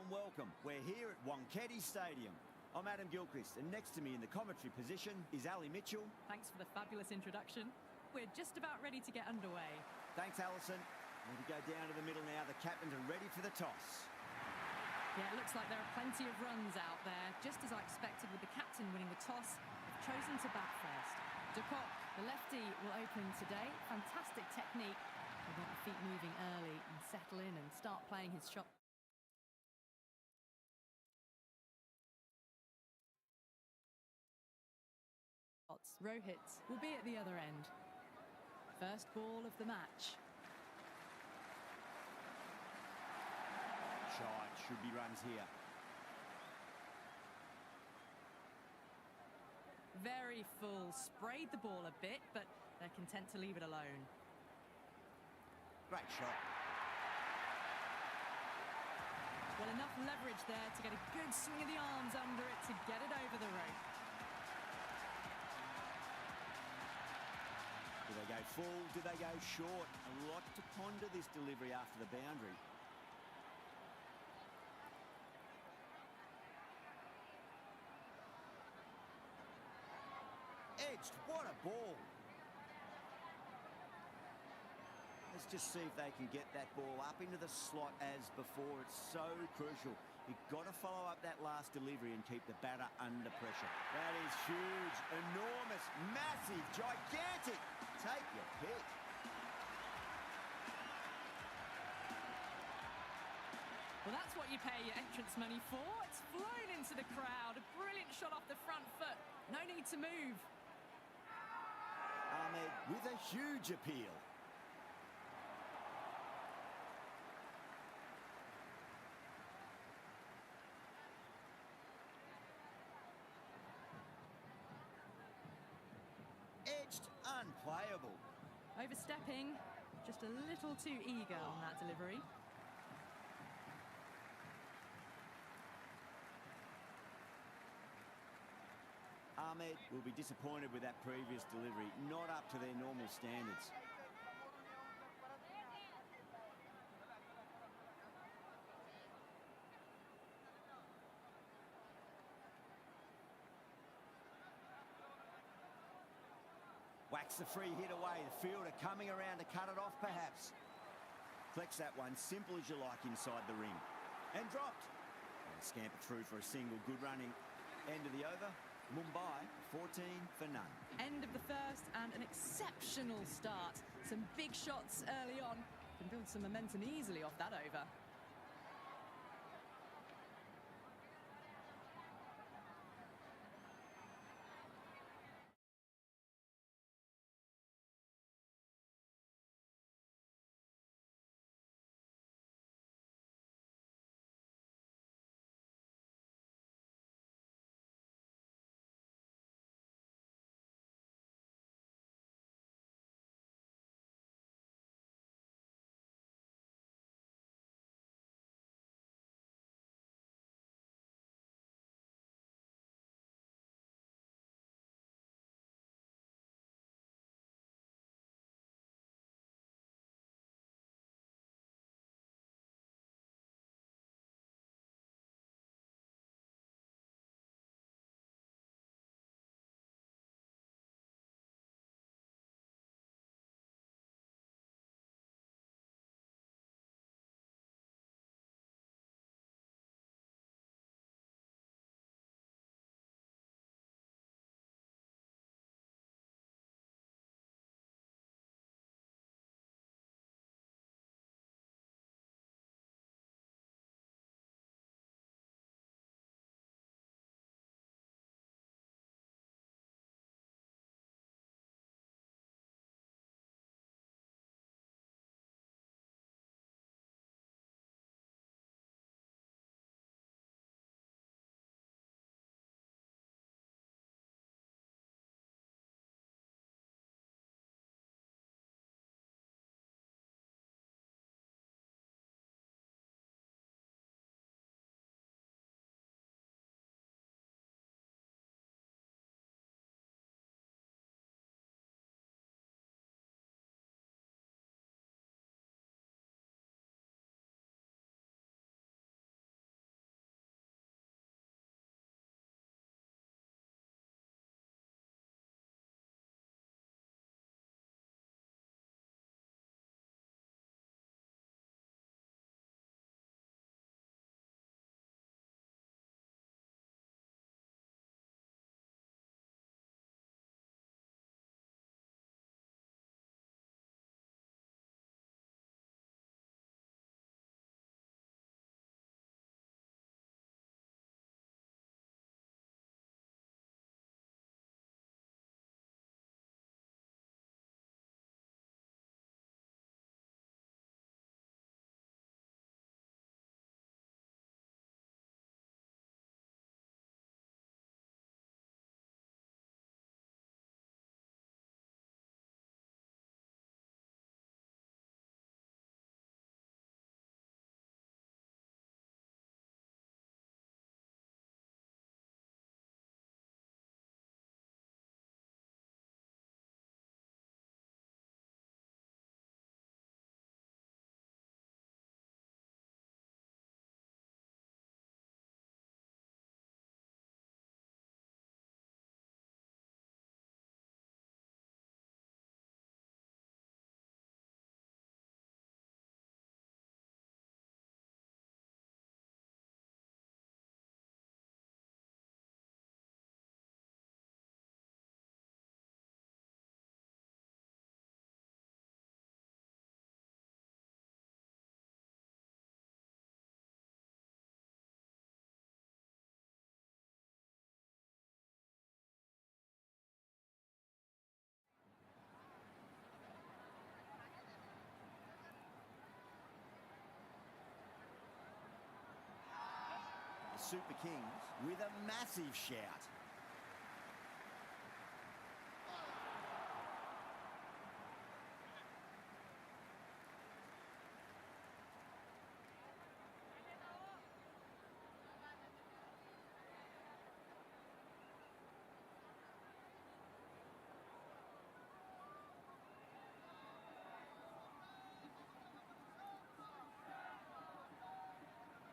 warm welcome. We're here at Wankhede Stadium. I'm Adam Gilchrist, and next to me in the commentary position is Ali Mitchell. Thanks for the fabulous introduction. We're just about ready to get underway. Thanks, Alison. Ready to go down to the middle now. The captains are ready for the toss. Yeah, it looks like there are plenty of runs out there, just as I expected with the captain winning the toss. They've chosen to bat first. De Kock, the lefty, will open today. Fantastic technique. He'll get the feet moving early and settle in and start playing his shot. Rohit will be at the other end. First ball of the match. Shot, should be runs here. Very full, sprayed the ball a bit, but they're content to leave it alone. Great shot. Well, enough leverage there to get a good swing of the arms under it to get it over the rope. Do they go full? Do they go short? A lot to ponder this delivery after the boundary. Edged, what a ball. Let's just see if they can get that ball up into the slot as before. It's so crucial. You've got to follow up that last delivery and keep the batter under pressure. That is huge, enormous, massive, gigantic. Take your pick. Well, that's what you pay your entrance money for. It's flown into the crowd. A brilliant shot off the front foot. No need to move. Ahmed with a huge appeal. Edged, unplayable. Overstepping, just a little too eager on that delivery. Ahmed will be disappointed with that previous delivery, not up to their normal standards. Whacks the free hit away. The fielder coming around to cut it off, perhaps. Collects that one, simple as you like, inside the ring. And dropped. And scampered through for a single. Good running. End of the over. Mumbai, 14 for none. End of the first and an exceptional start. Some big shots early on. Can build some momentum easily off that over. Super Kings with a massive shout.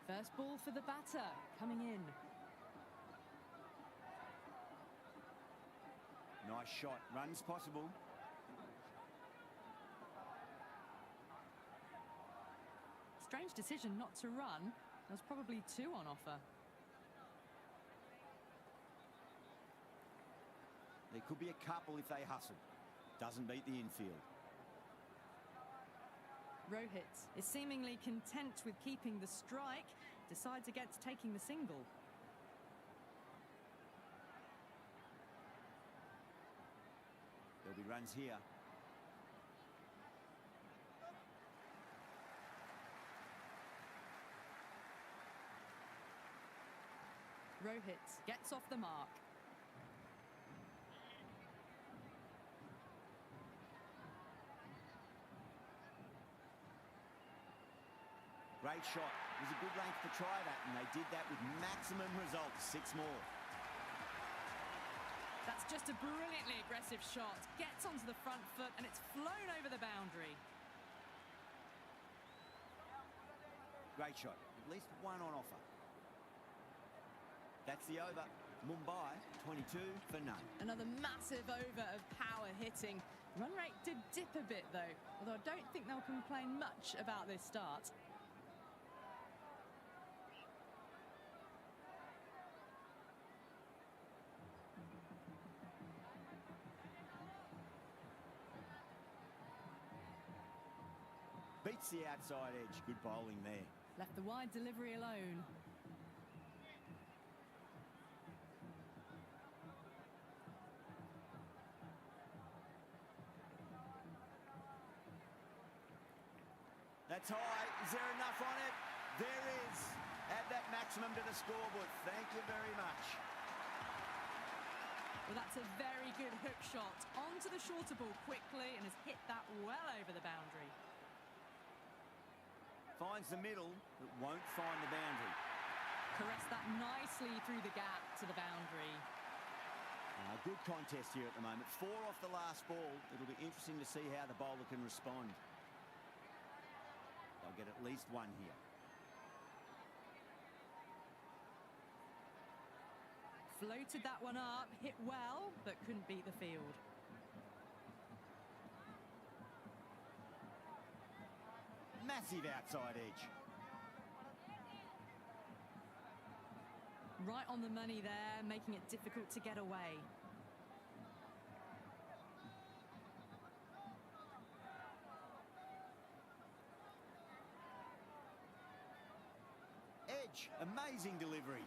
First ball for the batter, coming in. Nice shot. Runs possible. Strange decision not to run. There's probably two on offer. There could be a couple if they hustle. Doesn't beat the infield. Rohit is seemingly content with keeping the strike, decides against taking the single. There'll be runs here. Rohit gets off the mark. Great shot. It was a good length to try that, and they did that with maximum results. 6 more. That's just a brilliantly aggressive shot. Gets onto the front foot, and it's flown over the boundary. Great shot. At least one on offer. That's the over. Mumbai, 22 for none. Another massive over of power hitting. Run rate did dip a bit, though, although I don't think they'll complain much about this start. Beats the outside edge. Good bowling there. Left the wide delivery alone. That's high. Is there enough on it? There is. Add that maximum to the scoreboard. Thank you very much. Well, that's a very good hook shot. Onto the shorter ball quickly and has hit that well over the boundary. Finds the middle, but won't find the boundary. Caressed that nicely through the gap to the boundary. Good contest here at the moment. 4 off the last ball. It'll be interesting to see how the bowler can respond. They'll get at least one here. Floated that one up, hit well, but couldn't beat the field. Massive outside edge. Right on the money there, making it difficult to get away. Edge, amazing delivery.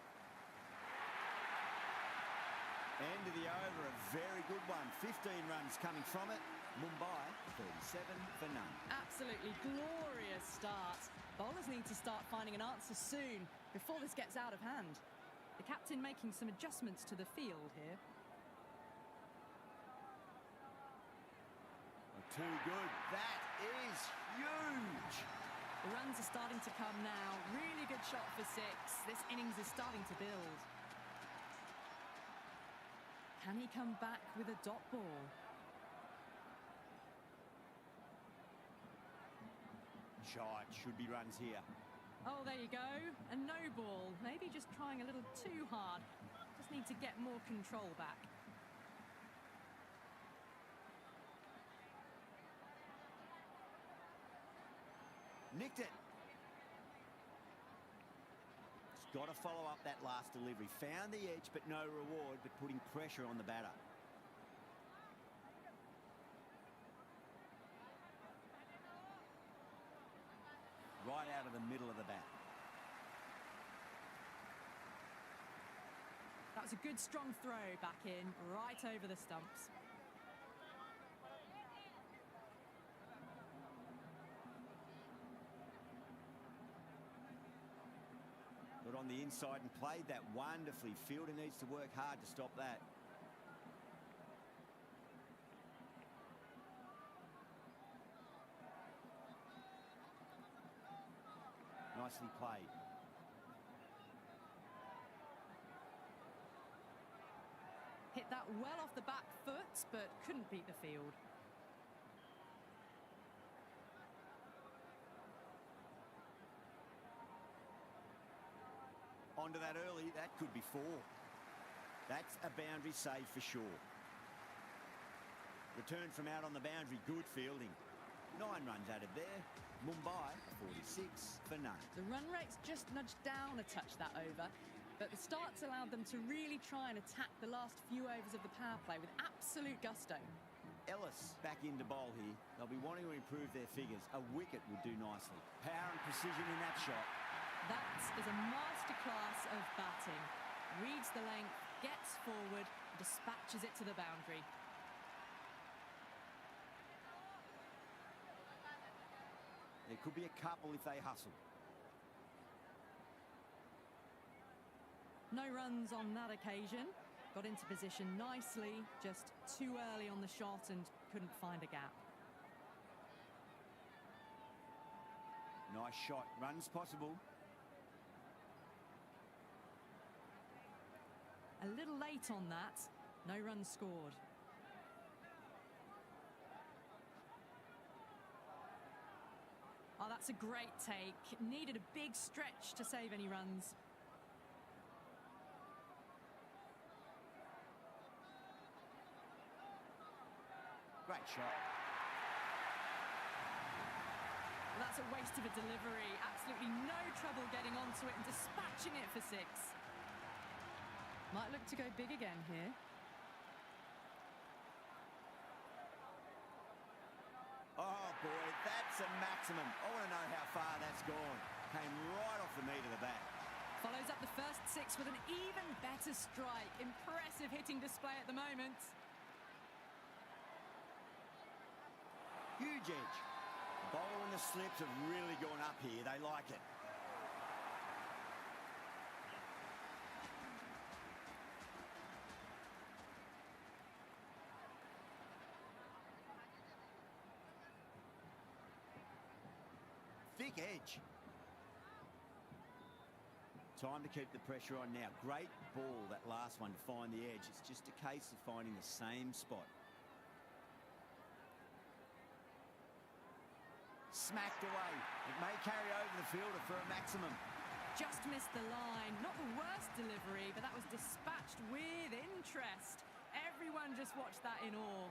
End of the over, a very good one. 15 runs coming from it. Mumbai, 37 for none. Absolutely glorious start. Bowlers need to start finding an answer soon, before this gets out of hand. The captain making some adjustments to the field here. Too good. That is huge. The runs are starting to come now. Really good shot for 6. This innings is starting to build. Can he come back with a dot ball? Shot, should be runs here. Oh, there you go. A no ball. Maybe just trying a little too hard. Just need to get more control back. Nicked it. He's got to follow up that last delivery. Found the edge, but no reward, but putting pressure on the batter. Right out of the middle of the bat. That was a good strong throw back in, right over the stumps. But on on the inside and played that wonderfully. Fielder needs to work hard to stop that. Nicely played. Hit that well off the back foot, but couldn't beat the field. Onto that early, that could be 4. That's a boundary save for sure. Return from out on the boundary, good fielding. 9 runs added there. Mumbai, 46 for none. The run rate's just nudged down a touch that over, but the starts allowed them to really try and attack the last few overs of the power play with absolute gusto. Ellis back into bowl here. They'll be wanting to improve their figures. A wicket would do nicely. Power and precision in that shot. That is a masterclass of batting. Reads the length, gets forward, dispatches it to the boundary. There could be a couple if they hustle. No runs on that occasion. Got into position nicely, just too early on the shot and couldn't find a gap. Nice shot. Runs possible. A little late on that. No runs scored. Oh, that's a great take. Needed a big stretch to save any runs. Great shot. Well, that's a waste of a delivery. Absolutely no trouble getting onto it and dispatching it for 6. Might look to go big again here. Oh boy, that's a maximum. I want to know how far that's gone. Came right off the meat of the bat. Follows up the first 6 with an even better strike. Impressive hitting display at the moment. Huge edge. The bowler and the slips have really gone up here. They like it. Thick edge. Time to keep the pressure on now. Great ball, that last one, to find the edge. It's just a case of finding the same spot. Smacked away. It may carry over the fielder for a maximum. Just missed the line. Not the worst delivery, but that was dispatched with interest. Everyone just watched that in awe.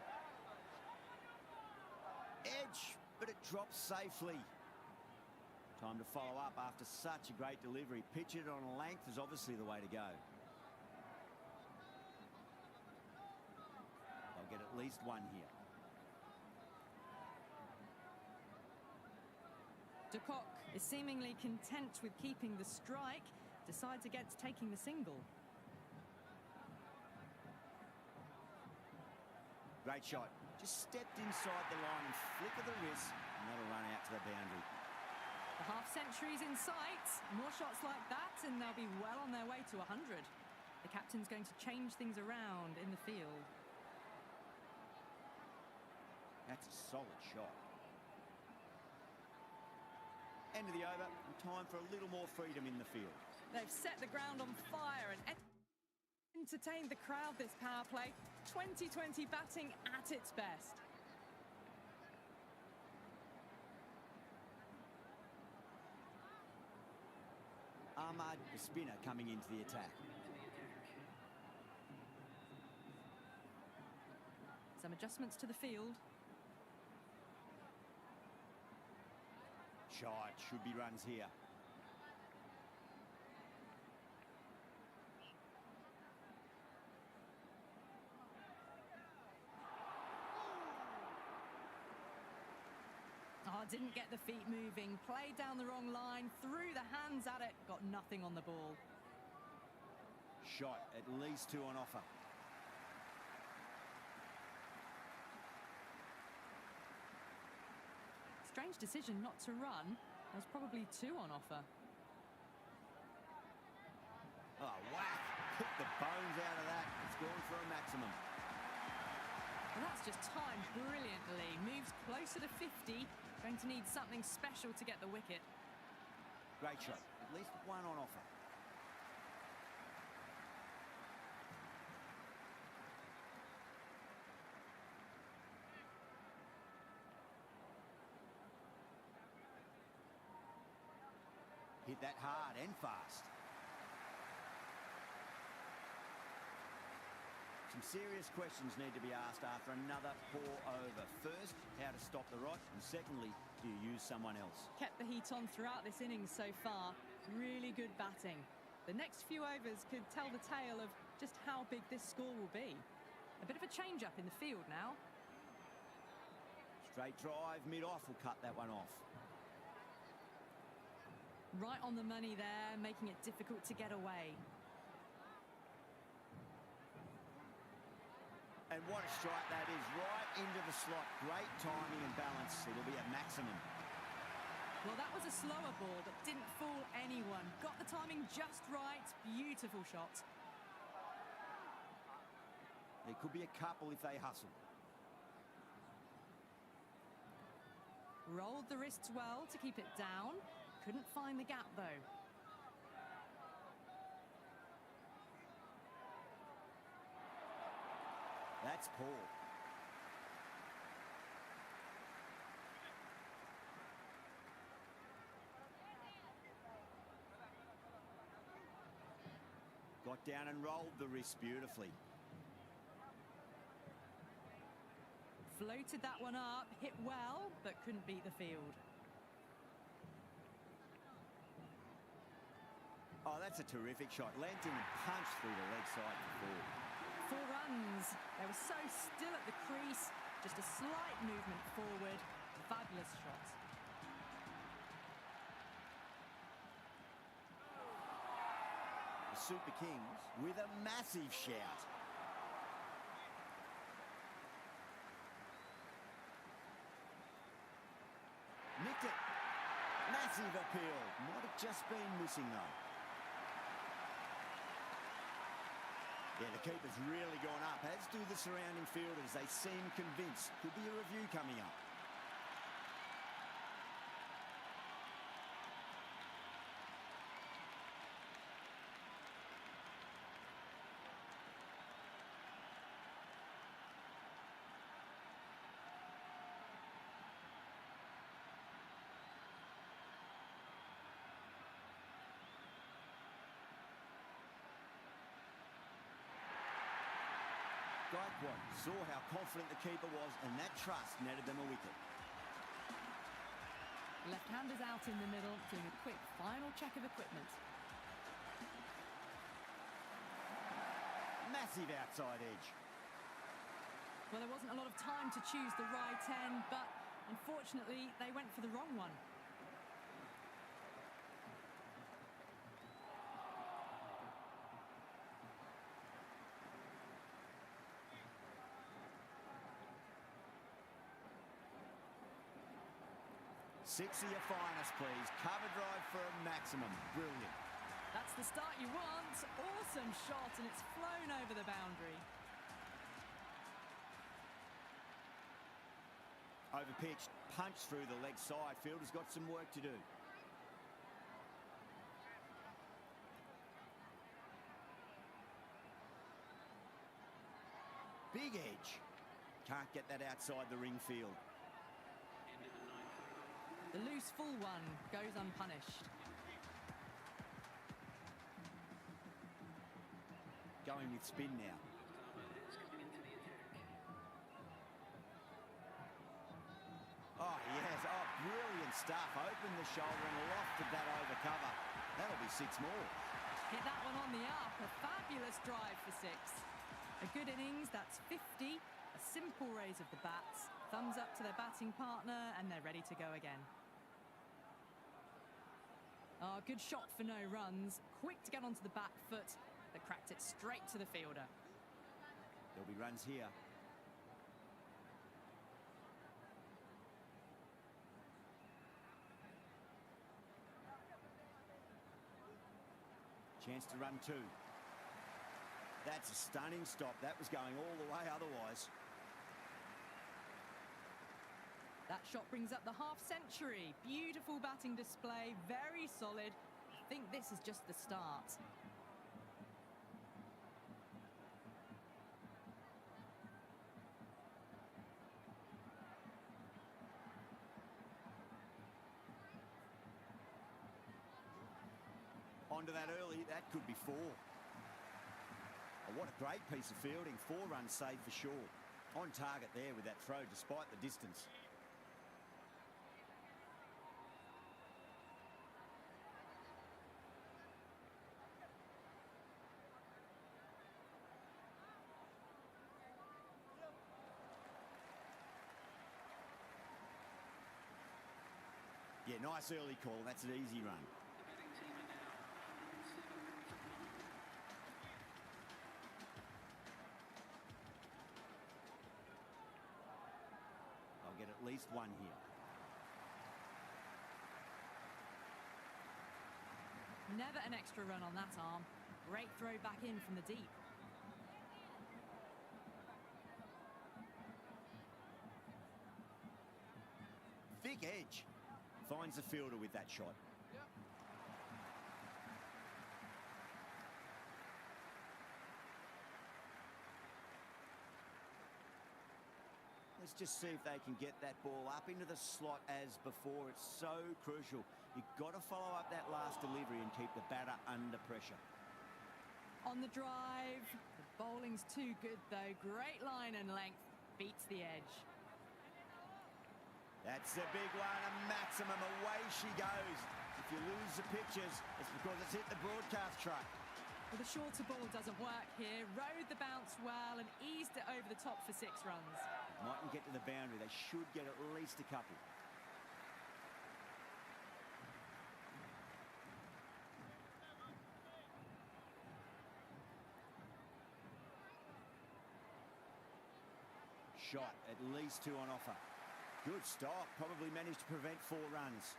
Edge, but it drops safely. Time to follow up after such a great delivery. Pitch it on a length is obviously the way to go. They'll get at least 1 here. De Kock is seemingly content with keeping the strike, decides against taking the single. Great shot. Just stepped inside the line and flick of the wrist, and that'll run out to the boundary. The half-century's in sight. More shots like that, and they'll be well on their way to 100. The captain's going to change things around in the field. That's a solid shot. End of the over, and time for a little more freedom in the field. They've set the ground on fire and entertained the crowd this power play. 2020 batting at its best. Ahmad, the spinner, coming into the attack. Some adjustments to the field. Shot, should be runs here. Oh, didn't get the feet moving, played down the wrong line, threw the hands at it, got nothing on the ball. Shot, at least 2 on offer. Strange decision not to run. There's probably 2 on offer. the bones out of that. It's gone for a maximum. Well, that's just timed brilliantly. Moves closer to 50. Going to need something special to get the wicket. Great shot. At least one on offer. Hit that hard and fast. Some serious questions need to be asked after another poor over. First, how to stop the rot, and secondly, do you use someone else? Kept the heat on throughout this innings so far. Really good batting. The next few overs could tell the tale of just how big this score will be. A bit of a change-up in the field now. Straight drive, mid-off will cut that one off. Right on the money there, making it difficult to get away. And what a strike that is, right into the slot. Great timing and balance. It'll be a maximum. Well, that was a slower ball, but didn't fool anyone. Got the timing just right. Beautiful shot. There could be a couple if they hustle. Rolled the wrists well to keep it down. Couldn't find the gap, though. That's poor. Got down and rolled the wrist beautifully. Floated that one up, hit well, but couldn't beat the field. Oh, that's a terrific shot. Leant in and punched through the leg side for 4. 4 runs. They were so still at the crease. Just a slight movement forward. Fabulous shot. The Super Kings with a massive shout. Nicked it. Massive appeal. Might have just been missing though. Yeah, the keeper's really gone up, as do the surrounding fielders. They seem convinced. Could be a review coming up. Gaikwad saw how confident the keeper was, and that trust netted them a wicket. Left-handers out in the middle, doing a quick final check of equipment. Massive outside edge. Well, there wasn't a lot of time to choose the right end, but unfortunately, they went for the wrong one. Six of your finest, please. Cover drive for a maximum. Brilliant. That's the start you want. Awesome shot, and it's flown over the boundary. Overpitched, punched through the leg side. Fielder's got some work to do. Big edge. Can't get that outside the ring field. The loose full one goes unpunished. Going with spin now. Oh, yes. Oh, brilliant stuff. Opened the shoulder and lofted that over cover. That'll be 6 more. Hit that one on the up. A fabulous drive for 6. A good innings. That's 50. A simple raise of the bats. Thumbs up to their batting partner, and they're ready to go again. Oh, good shot for no runs. Quick to get onto the back foot. They cracked it straight to the fielder. There'll be runs here. Chance to run 2. That's a stunning stop. That was going all the way otherwise. That shot brings up the half-century. Beautiful batting display, very solid. I think this is just the start. Onto that early, that could be 4. Oh, what a great piece of fielding. 4 runs saved for sure. On target there with that throw despite the distance. Yeah, nice early call. That's an easy run. I'll get at least 1 here. Never an extra run on that arm. Great throw back in from the deep. Thick edge. Finds the fielder with that shot. Let's just see if they can get that ball up into the slot as before. It's so crucial. You've got to follow up that last delivery and keep the batter under pressure. On the drive. The bowling's too good, though. Great line and length. Beats the edge. That's a big one, a maximum. Away she goes. If you lose the pictures, it's because it's hit the broadcast truck. Well, the shorter ball doesn't work here. Rode the bounce well and eased it over the top for 6 runs. Mightn't get to the boundary. They should get at least a couple. Shot, at least 2 on offer. Good stop, probably managed to prevent 4 runs.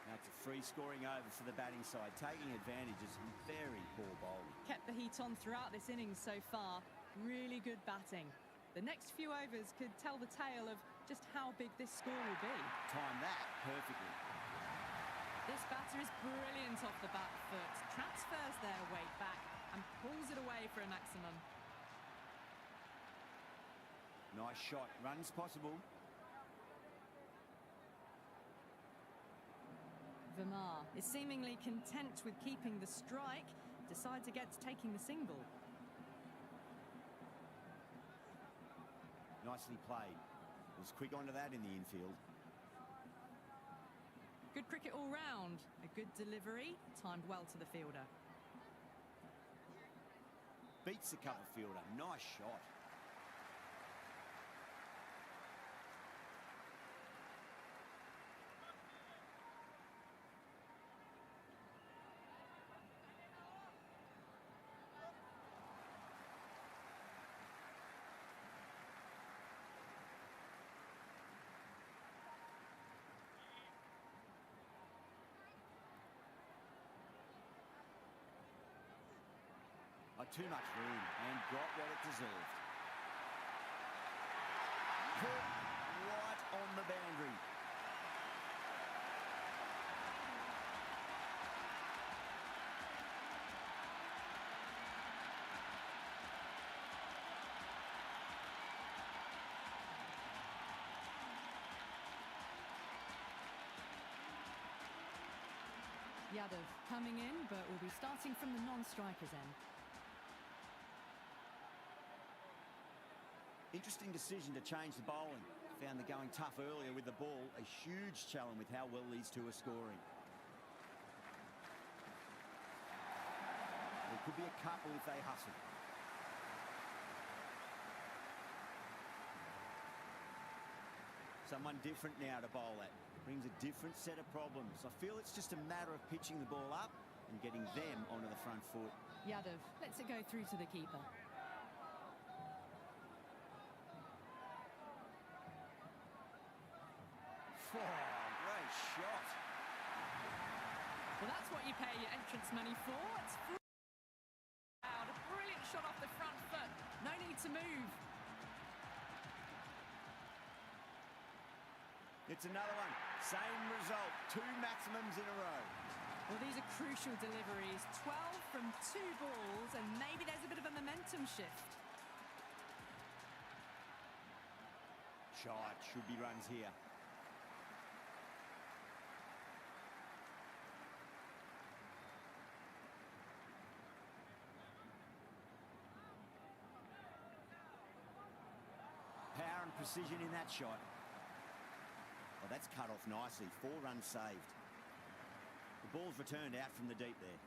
That's a free scoring over for the batting side, taking advantage of some very poor bowling. Kept the heat on throughout this innings so far. Really good batting. The next few overs could tell the tale of just how big this score will be. Timed that perfectly. This batter is brilliant off the back foot. Transfers their weight back and pulls it away for a maximum. Nice shot. Runs possible. Verma is seemingly content with keeping the strike. Decides against taking the single. Nicely played. Was quick onto that in the infield. Good cricket all round. A good delivery. Timed well to the fielder. Beats the cover fielder. Nice shot. Too much room and got what it deserved. Put right on the boundary. Yadav coming in, but will be starting from the non-striker's end. Interesting decision to change the bowling. Found the going tough earlier with the ball. A huge challenge with how well these two are scoring. There could be a couple if they hustle. Someone different now to bowl at. Brings a different set of problems. I feel it's just a matter of pitching the ball up and getting them onto the front foot. Yadav lets it go through to the keeper. Oh, great shot. Well, that's what you pay your entrance money for. It's free. to move. It's another one. Same result. 2 maximums in a row. Well, these are crucial deliveries. 12 from 2 balls, and maybe there's a bit of a momentum shift. Shot. Should be runs here. Power and precision in that shot. Well, that's cut off nicely. 4 runs saved. The ball's returned out from the deep there.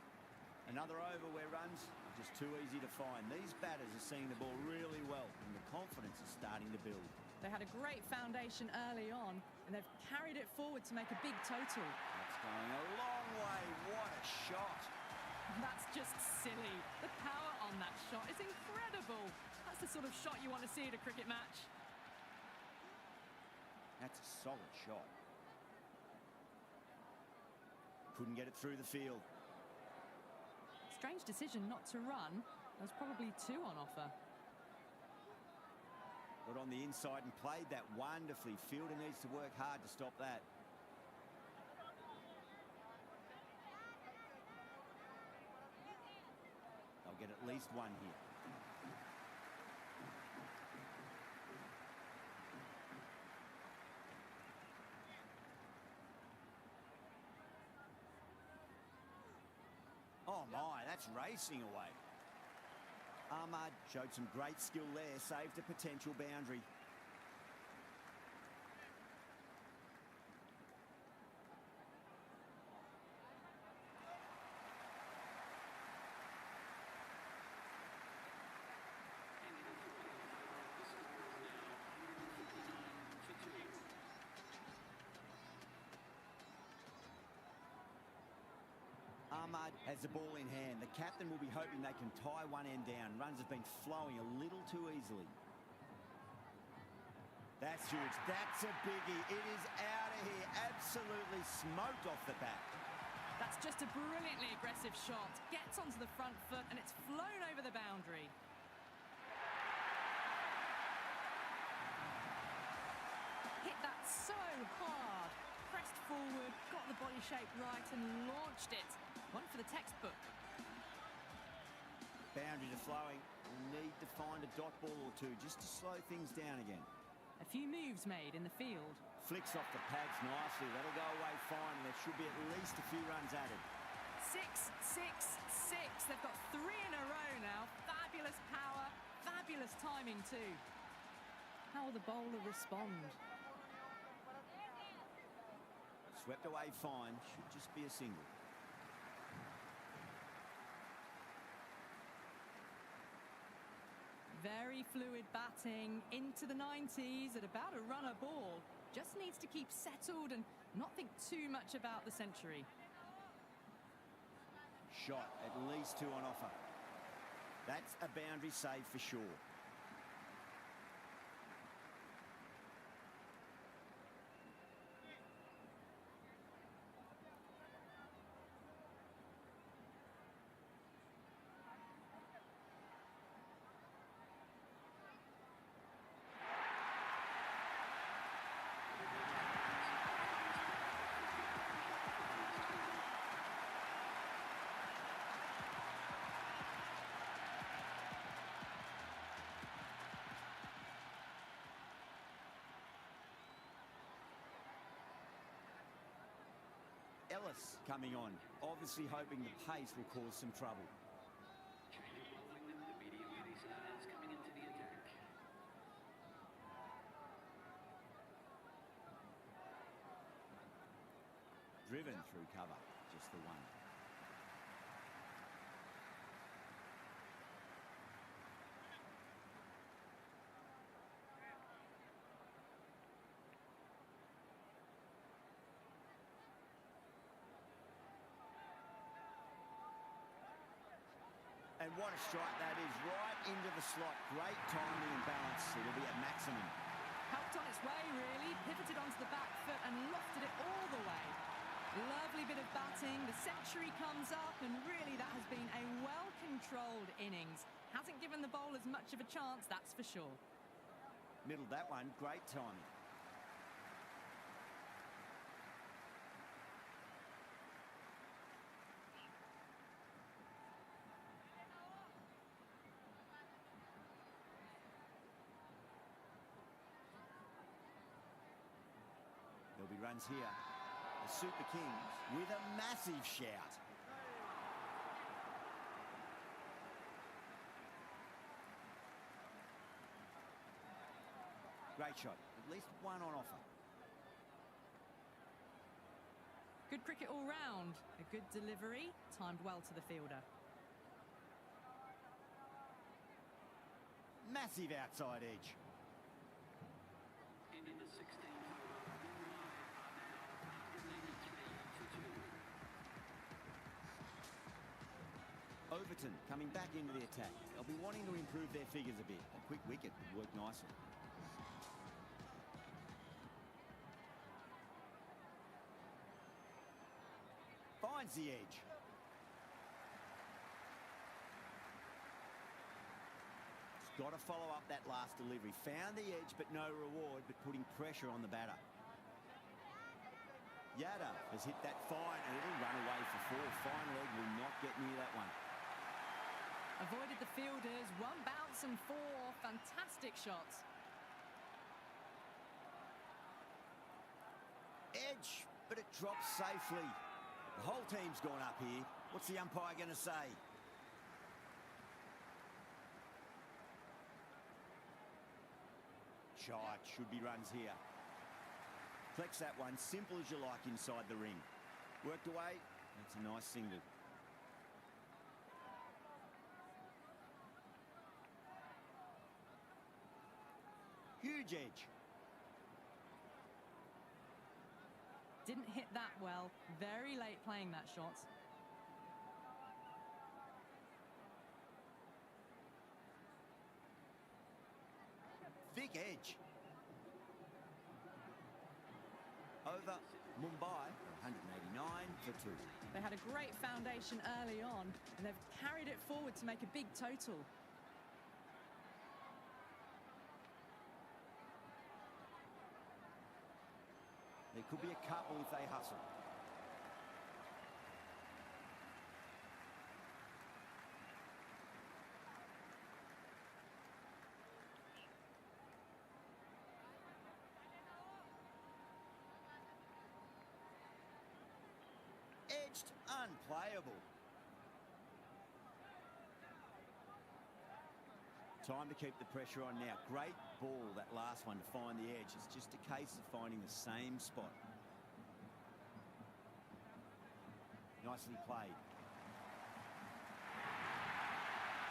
Another over where runs are just too easy to find. These batters are seeing the ball really well, and the confidence is starting to build. They had a great foundation early on, and they've carried it forward to make a big total. That's going a long way. What a shot. That's just silly. The power on that shot is incredible. That's the sort of shot you want to see at a cricket match. That's a solid shot. Couldn't get it through the field. Strange decision not to run. There was probably 2 on offer. Got on the inside and played that wonderfully. Fielder needs to work hard to stop that. They'll get at least 1 here. Oh my, that's racing away. Ahmad showed some great skill there, saved a potential boundary. Ahmad has the ball in hand. The captain will be hoping they can tie one end down. Runs have been flowing a little too easily. That's huge. That's a biggie. It is out of here. Absolutely smoked off the bat. That's just a brilliantly aggressive shot. Gets onto the front foot, and it's flown over the boundary. Hit that so hard. Pressed forward, got the body shape right, and launched it. One for the textbook. Boundaries are flowing. We'll need to find a dot ball or 2 just to slow things down again. A few moves made in the field. Flicks off the pads nicely. That'll go away fine, and there should be at least a few runs added. 6, 6, 6. They've got 3 in a row now. Fabulous power, fabulous timing too. How will the bowler respond? Swept away fine. Should just be a single. Very fluid batting into the 90s at about a runner ball. Just needs to keep settled and not think too much about the century. Shot, at least 2 on offer. That's a boundary save for sure. Ellis coming on, obviously hoping the pace will cause some trouble. Driven through cover, just the 1. And what a strike that is, right into the slot. Great timing and balance. It'll be at maximum. Helped on its way, really. Pivoted onto the back foot and lofted it all the way. Lovely bit of batting. The century comes up, and really that has been a well-controlled innings. Hasn't given the bowlers much of a chance, that's for sure. Middled that one, great timing. There'll be runs here. The Super Kings with a massive shout. Great shot. At least one on offer. Good cricket all round. A good delivery, timed well to the fielder. Massive outside edge. Into the 16th. Overton coming back into the attack. They'll be wanting to improve their figures a bit. A quick wicket would work nicely. Finds the edge. He's got to follow up that last delivery. Found the edge, but no reward, but putting pressure on the batter. Yadav has hit that fine, and it'll run away for 4. Fine leg will not get near that one. Avoided the fielders, 1 bounce and 4. Fantastic shots. Edge, but it drops safely. The whole team's gone up here. What's the umpire going to say? Shot, should be runs here. Flex that one, simple as you like inside the ring. Worked away, that's a nice single. Huge edge. Didn't hit that well. Very late playing that shot. Thick edge. Over Mumbai, 189 for 2. They had a great foundation early on, and they've carried it forward to make a big total. There could be a couple if they hustle. Edged, unplayable. Time to keep the pressure on now. Great ball, that last one, to find the edge. It's just a case of finding the same spot. Nicely played.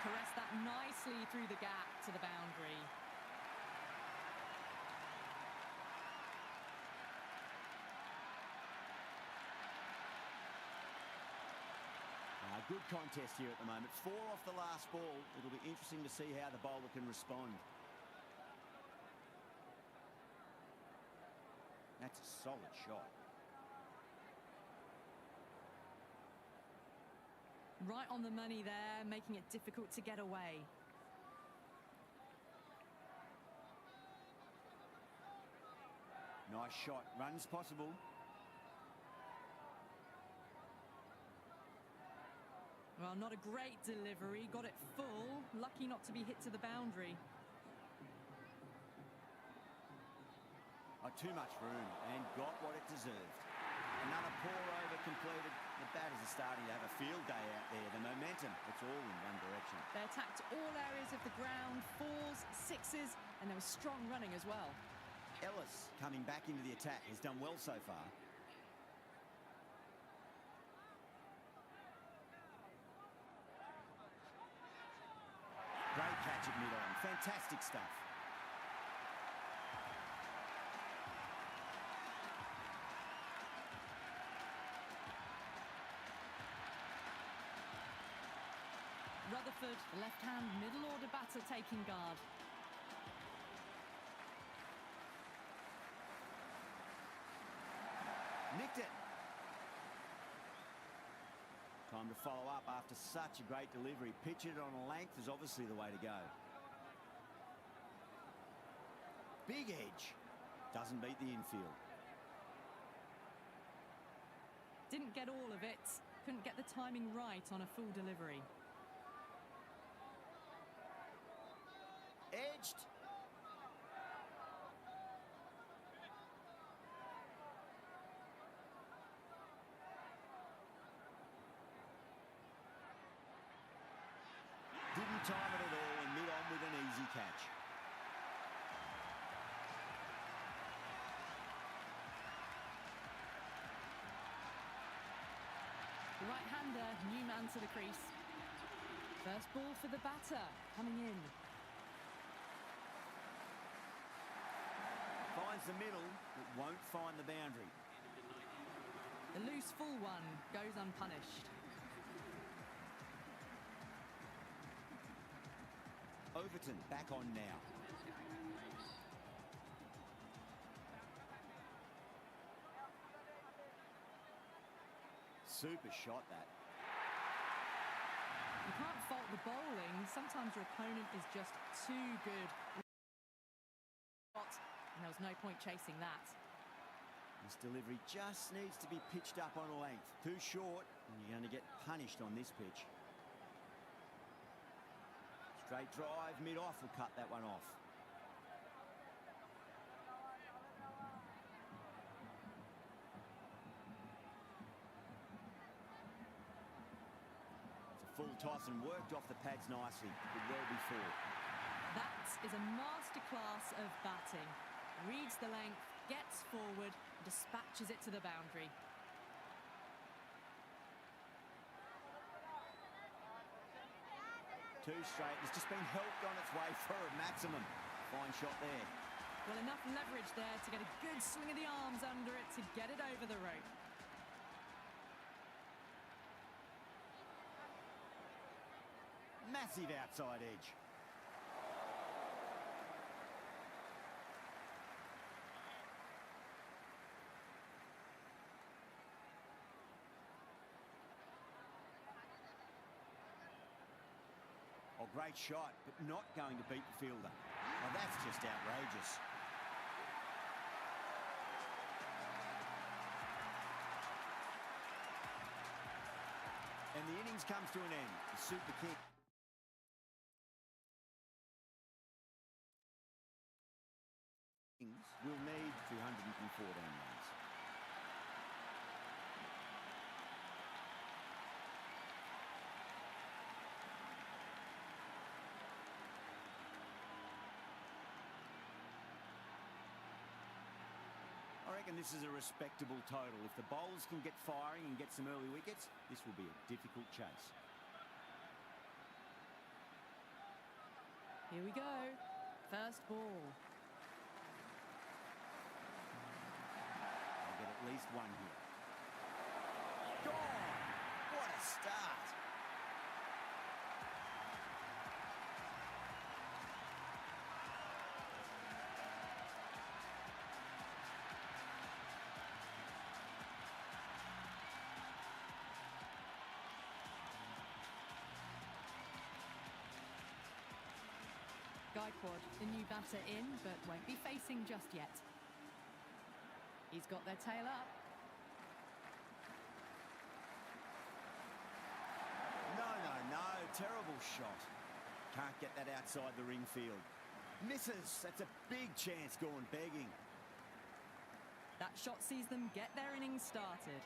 Caressed that nicely through the gap to the boundary. Good contest here at the moment. 4 off the last ball. It'll be interesting to see how the bowler can respond. That's a solid shot. Right on the money there, making it difficult to get away. Nice shot. Runs possible. Well, not a great delivery. Got it full. Lucky not to be hit to the boundary. Too much room and got what it deserved. Another poor over completed. The batters are starting to have a field day out there. The momentum, it's all in one direction. They attacked all areas of the ground, 4s, 6s, and there was strong running as well. Ellis coming back into the attack. He's done well so far. Great catch at mid-on. Fantastic stuff. Rutherford, the left-hand middle-order batter, taking guard. Nicked it. Time to follow up after such a great delivery. Pitch it on a length is obviously the way to go. Big edge. Doesn't beat the infield. Didn't get all of it. Couldn't get the timing right on a full delivery. Edged. Didn't time it at all and mid on with an easy catch. The right-hander, new man to the crease. First ball for the batter, coming in. Finds the middle, but won't find the boundary. The loose full one goes unpunished. Overton back on now. Super shot that. You can't fault the bowling. Sometimes your opponent is just too good. And there was no point chasing that. This delivery just needs to be pitched up on a length. Too short, and you're going to get punished on this pitch. Straight drive, mid-off will cut that one off. It's a full toss and worked off the pads nicely. Did well before. That is a masterclass of batting. Reads the length, gets forward, dispatches it to the boundary. Too straight. It's just been helped on its way for a maximum. Fine shot there. Well, enough leverage there to get a good swing of the arms under it to get it over the rope. Massive outside edge. Oh, great shot, but not going to beat the fielder. Oh, that's just outrageous. And the innings comes to an end. The Super King. Will need 214 runs. I reckon this is a respectable total. If the bowlers can get firing and get some early wickets, this will be a difficult chase. Here we go. First ball. I'll get at least one here. Gone! What a start! Gaikwad, the new batter in, but won't be facing just yet. He's got their tail up. No. Terrible shot. Can't get that outside the ring field. Misses. That's a big chance gone begging. That shot sees them get their innings started.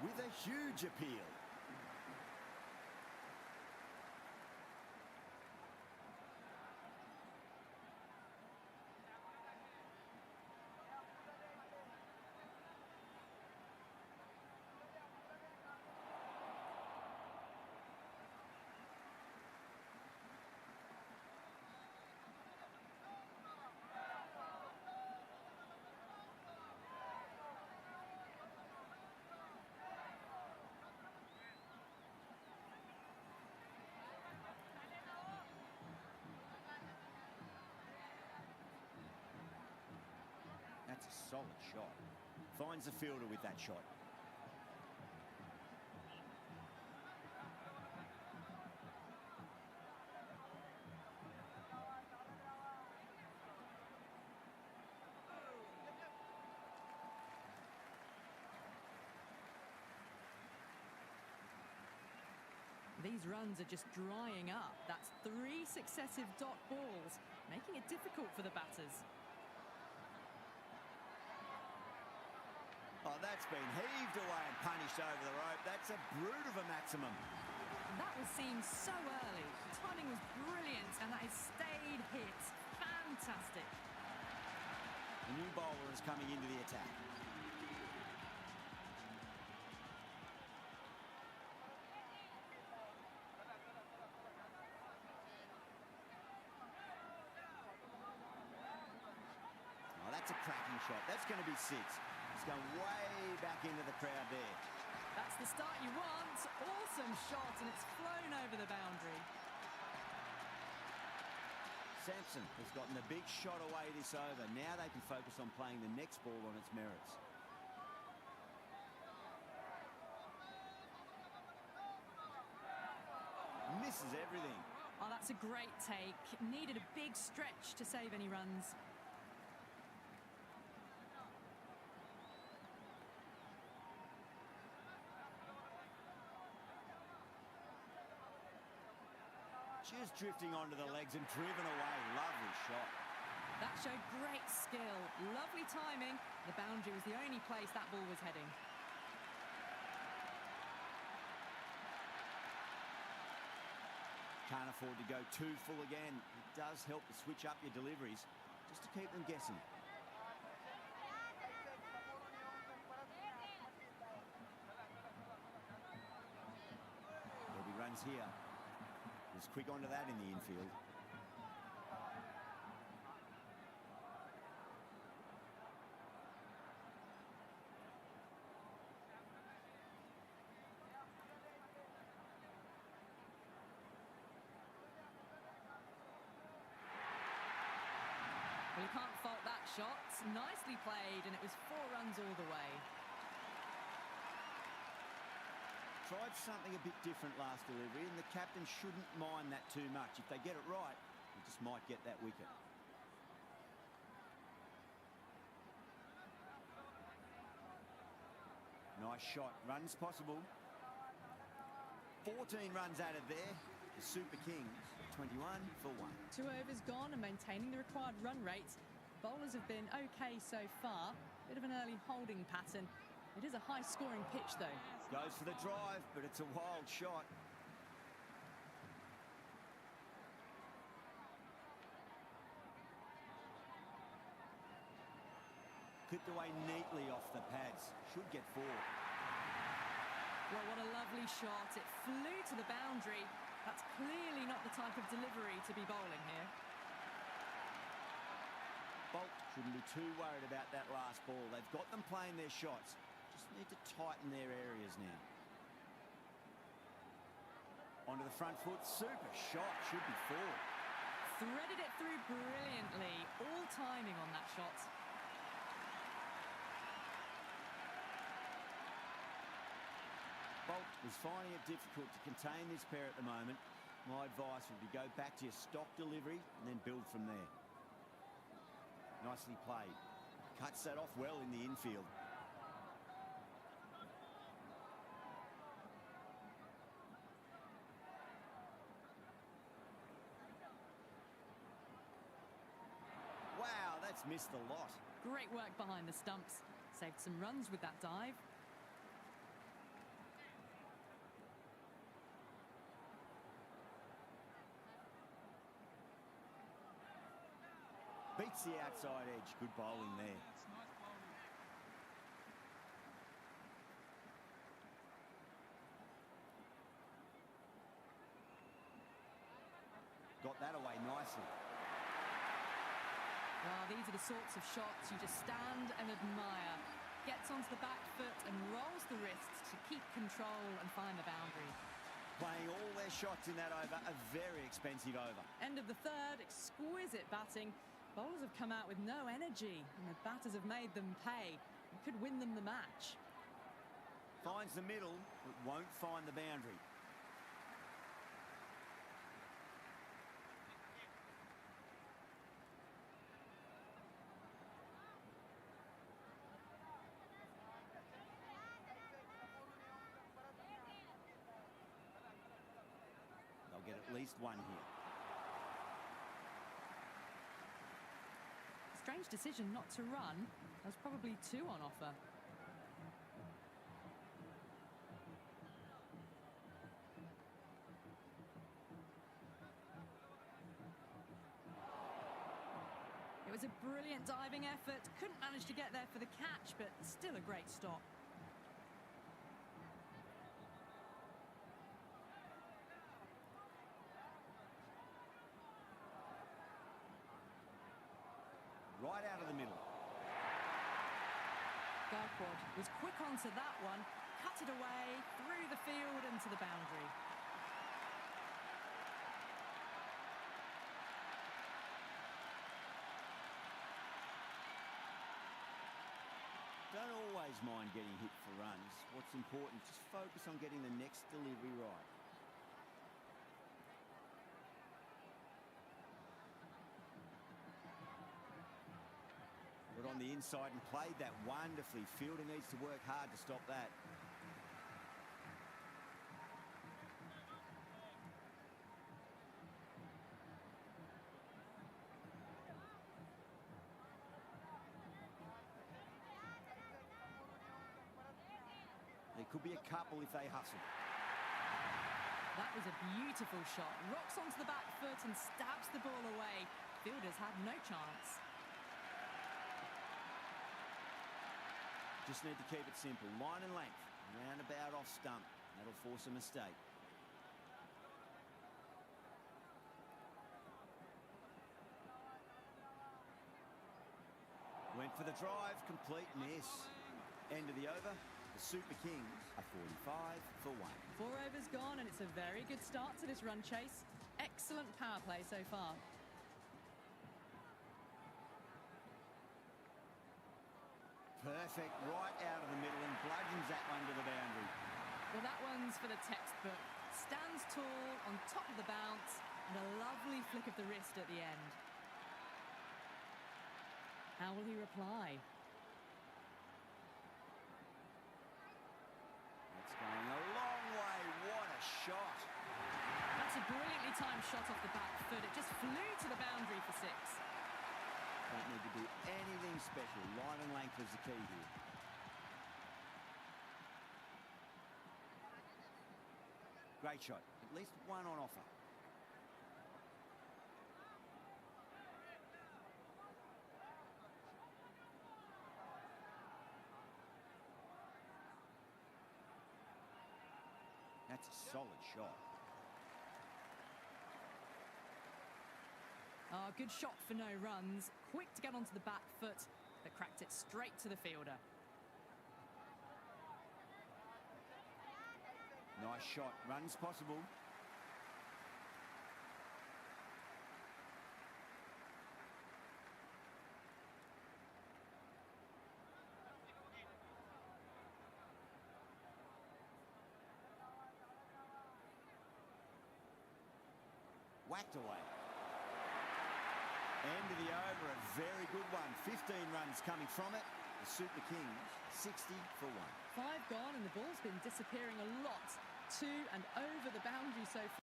With a huge appeal. solid shot. Finds the fielder with that shot. These runs are just drying up. That's 3 successive dot balls, making it difficult for the batters. Oh, that's been heaved away and punished over the rope. That's a brute of a maximum. That was seen so early. The timing was brilliant, and that is stayed hit. Fantastic. The new bowler is coming into the attack. Oh, that's a cracking shot. That's going to be 6. It's going way back into the crowd there. That's the start you want. Awesome shot, and it's flown over the boundary. Sampson has gotten the big shot away this over. Now they can focus on playing the next ball on its merits. Misses everything. Oh, that's a great take. Needed a big stretch to save any runs. Just drifting onto the legs and driven away. Lovely shot. That showed great skill. Lovely timing. The boundary was the only place that ball was heading. Can't afford to go too full again. It does help to switch up your deliveries, just to keep them guessing. There'll be runs here. Just quick onto that in the infield. Well, you can't fault that shot. Nicely played, and it was 4 runs all the way. Tried something a bit different last delivery, and the captain shouldn't mind that too much. If they get it right, they just might get that wicket. Nice shot. Runs possible. 14 runs added there. The Super Kings, 21 for 1. 2 overs gone and maintaining the required run rate. Bowlers have been okay so far. Bit of an early holding pattern. It is a high-scoring pitch, though. Goes for the drive, but it's a wild shot. Clipped away neatly off the pads. Should get 4. Well, what a lovely shot. It flew to the boundary. That's clearly not the type of delivery to be bowling here. Bolt shouldn't be too worried about that last ball. They've got them playing their shots. Just need to tighten their areas now. Onto the front foot. Super shot. Should be 4. Threaded it through brilliantly. All timing on that shot. Bolt is finding it difficult to contain this pair at the moment. My advice would be go back to your stock delivery and then build from there. Nicely played. Cuts that off well in the infield. Wow, that's missed the lot. Great work behind the stumps. Saved some runs with that dive. Beats the outside edge. Good bowling there. Got that away nicely. Well, these are the sorts of shots you just stand and admire. Gets onto the back foot and rolls the wrists to keep control and find the boundary. Playing all their shots in that over, a very expensive over. End of the third, exquisite batting. Bowlers have come out with no energy, and the batters have made them pay. It could win them the match. Finds the middle, but won't find the boundary. They'll get at least one here. Strange decision not to run. There's probably two on offer. It was a brilliant diving effort. Couldn't manage to get there for the catch, but still a great stop. Right out of the middle. Garquad was quick onto that one, cut it away, through the field and to the boundary. Don't always mind getting hit for runs. What's important, just focus on getting the next delivery right. Got on the inside and played that wonderfully. Fielder needs to work hard to stop that. There could be a couple if they hustle. That was a beautiful shot. Rocks onto the back foot and stabs the ball away. Fielders had no chance. Just need to keep it simple. Line and length. Roundabout off stump. That'll force a mistake. Went for the drive. Complete miss. End of the over. The Super Kings are 45 for 1. 4 overs gone, and it's a very good start to this run chase. Excellent power play so far. Perfect, right out of the middle and bludgeons that one to the boundary. Well, that one's for the textbook. Stands tall, on top of the bounce, and a lovely flick of the wrist at the end. How will he reply? It's going a long way. What a shot. That's a brilliantly timed shot off the back foot. It just flew to the boundary for 6. Don't need to do anything special. Line and length is the key here. Great shot. At least one on offer. That's a solid shot. Oh, good shot for no runs. Quick to get onto the back foot, but cracked it straight to the fielder. Nice shot. Runs possible. Whacked away. End of the over, a very good one. 15 runs coming from it. The Super Kings, 60 for 1. 5 gone, and the ball's been disappearing a lot to and over the boundary so far.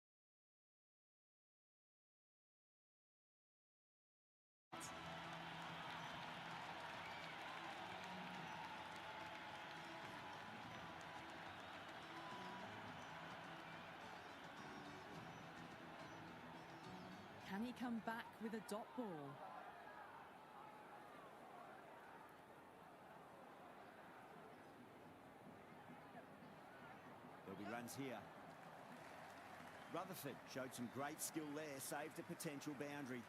Can he come back with a dot ball? There'll be runs here. Rutherford showed some great skill there, saved a potential boundary.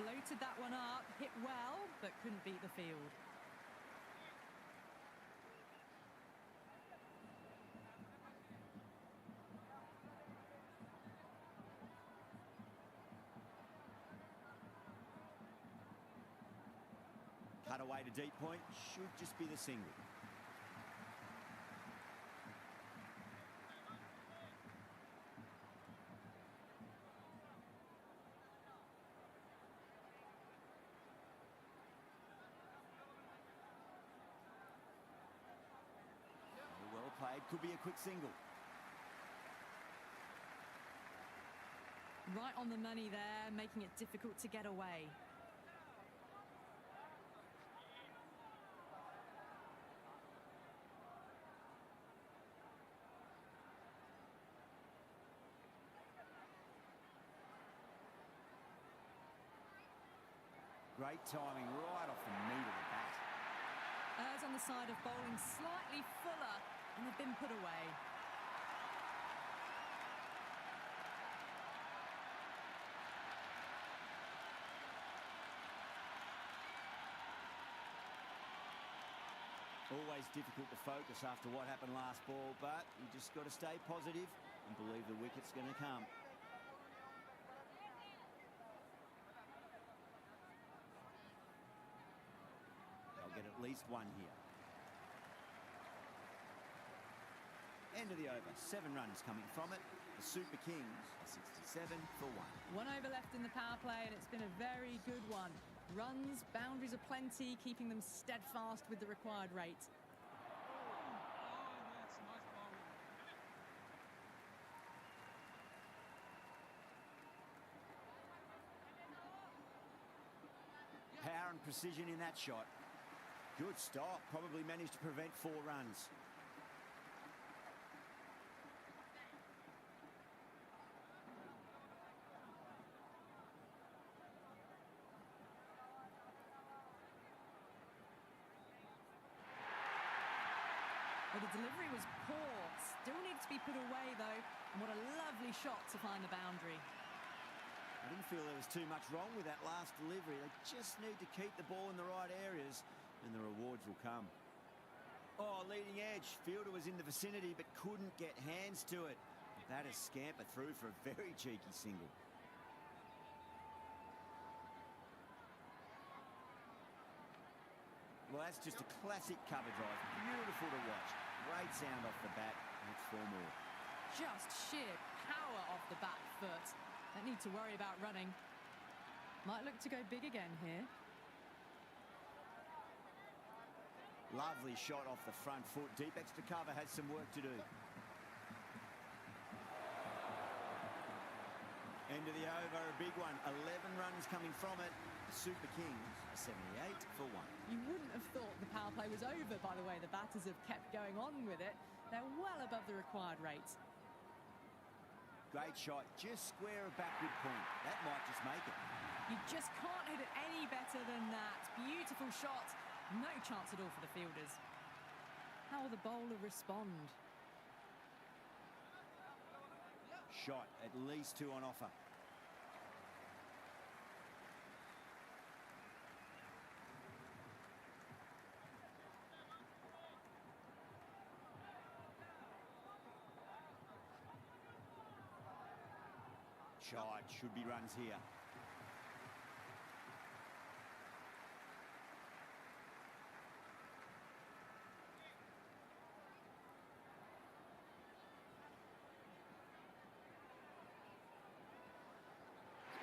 Floated that one up, hit well, but couldn't beat the field. Cut away to deep point, should just be the single. Well played, could be a quick single. Right on the money there, making it difficult to get away. Great timing right off the meat of the bat. Errs on the side of bowling slightly fuller, and they've been put away. Always difficult to focus after what happened last ball, but you just got to stay positive and believe the wicket's going to come. They'll get at least one here. End of the over, 7 runs coming from it. The Super Kings are 67 for 1. 1 over left in the power play, and it's been a very good one. Runs, boundaries are plenty, keeping them steadfast with the required rate. Power and precision in that shot. Good stop, probably managed to prevent 4 runs. Well, the delivery was poor. Still needs to be put away, though. And what a lovely shot to find the boundary. I didn't feel there was too much wrong with that last delivery. They just need to keep the ball in the right areas, and the rewards will come. Oh, leading edge. Fielder was in the vicinity, but couldn't get hands to it. That has scampered through for a very cheeky single. Well, that's just a classic cover drive. Beautiful to watch. Great sound off the bat. That's 4 more. Just sheer power off the back foot. Don't need to worry about running. Might look to go big again here. Lovely shot off the front foot. Deep extra cover has some work to do. End of the over, a big one. 11 runs coming from it. The Super Kings are 78 for 1. You wouldn't have thought the power play was over, by the way. The batters have kept going on with it. They're well above the required rate. Great shot, just square of backward point. That might just make it. You just can't hit it any better than that. Beautiful shot. No chance at all for the fielders. How will the bowler respond? Shot, at least 2 on offer. Shot, should be runs here.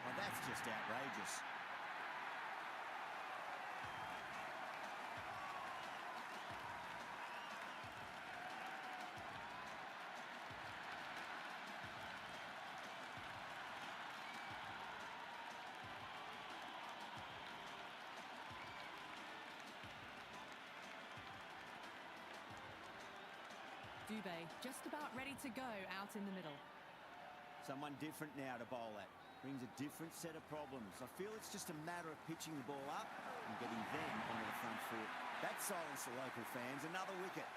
Well, that's just outrageous. Dubé just about ready to go out in the middle. Someone different now to bowl at. Brings a different set of problems. I feel it's just a matter of pitching the ball up and getting them onto the front foot. That silenced the local fans. Another wicket.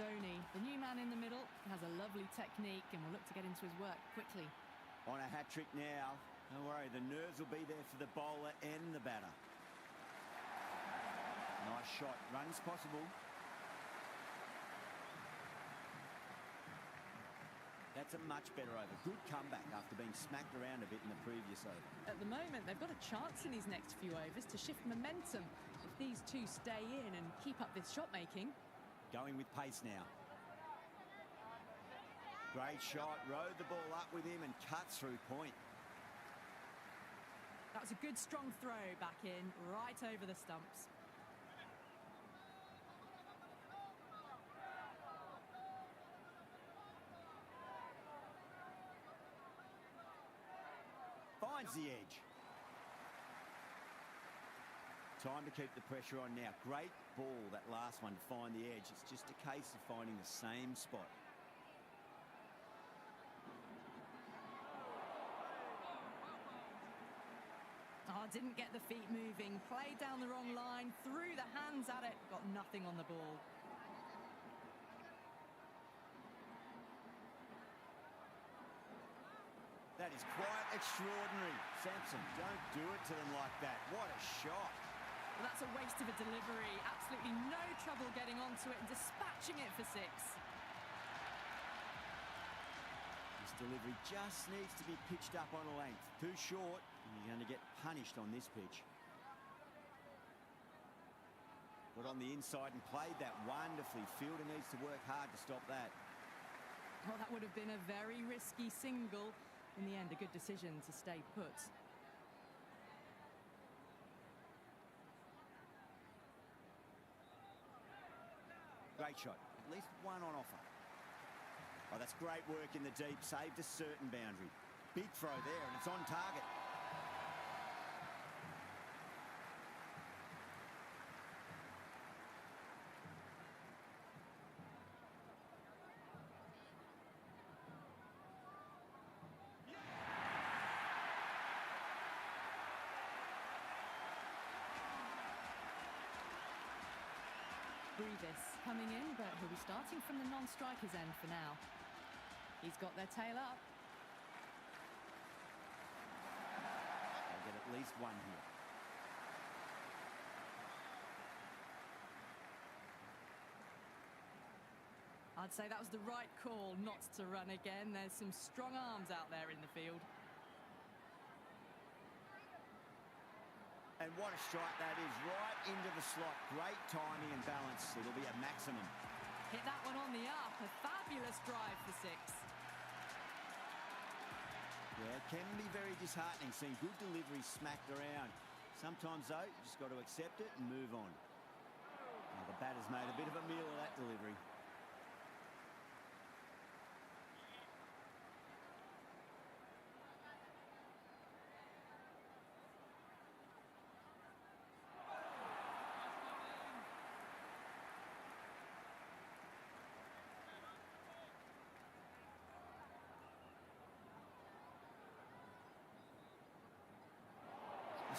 Stoney, the new man in the middle, has a lovely technique and will look to get into his work quickly. On a hat-trick now. Don't worry, the nerves will be there for the bowler and the batter. Nice shot. Runs possible. That's a much better over. Good comeback after being smacked around a bit in the previous over. At the moment, they've got a chance in these next few overs to shift momentum if these two stay in and keep up this shot making. Going with pace now. Great shot. Rode the ball up with him and cuts through point. That was a good strong throw back in, right over the stumps. Finds the edge. Time to keep the pressure on now. Great ball, that last one, to find the edge. It's just a case of finding the same spot. Oh, didn't get the feet moving. Played down the wrong line, threw the hands at it, got nothing on the ball. That is quite extraordinary. Sampson, don't do it to them like that. What a shot. Well, that's a waste of a delivery. Absolutely no trouble getting onto it and dispatching it for six. This delivery just needs to be pitched up on a length. Too short, and you're going to get punished on this pitch. Got on the inside and played that wonderfully. Fielder needs to work hard to stop that. Well, that would have been a very risky single. In the end, a good decision to stay put. Great shot. At least one on offer. Oh, that's great work in the deep. Saved a certain boundary. Big throw there, and it's on target. Brevis coming in, but he'll be starting from the non-striker's end for now. He's got their tail up. They'll get at least one here. I'd say that was the right call not to run again. There's some strong arms out there in the field. And what a strike that is, right into the slot. Great timing and balance. It'll be a maximum. Hit that one on the up. A fabulous drive for six. Yeah, it can be very disheartening seeing good delivery smacked around. Sometimes, though, you just got to accept it and move on. Now, the batter's made a bit of a meal of that delivery.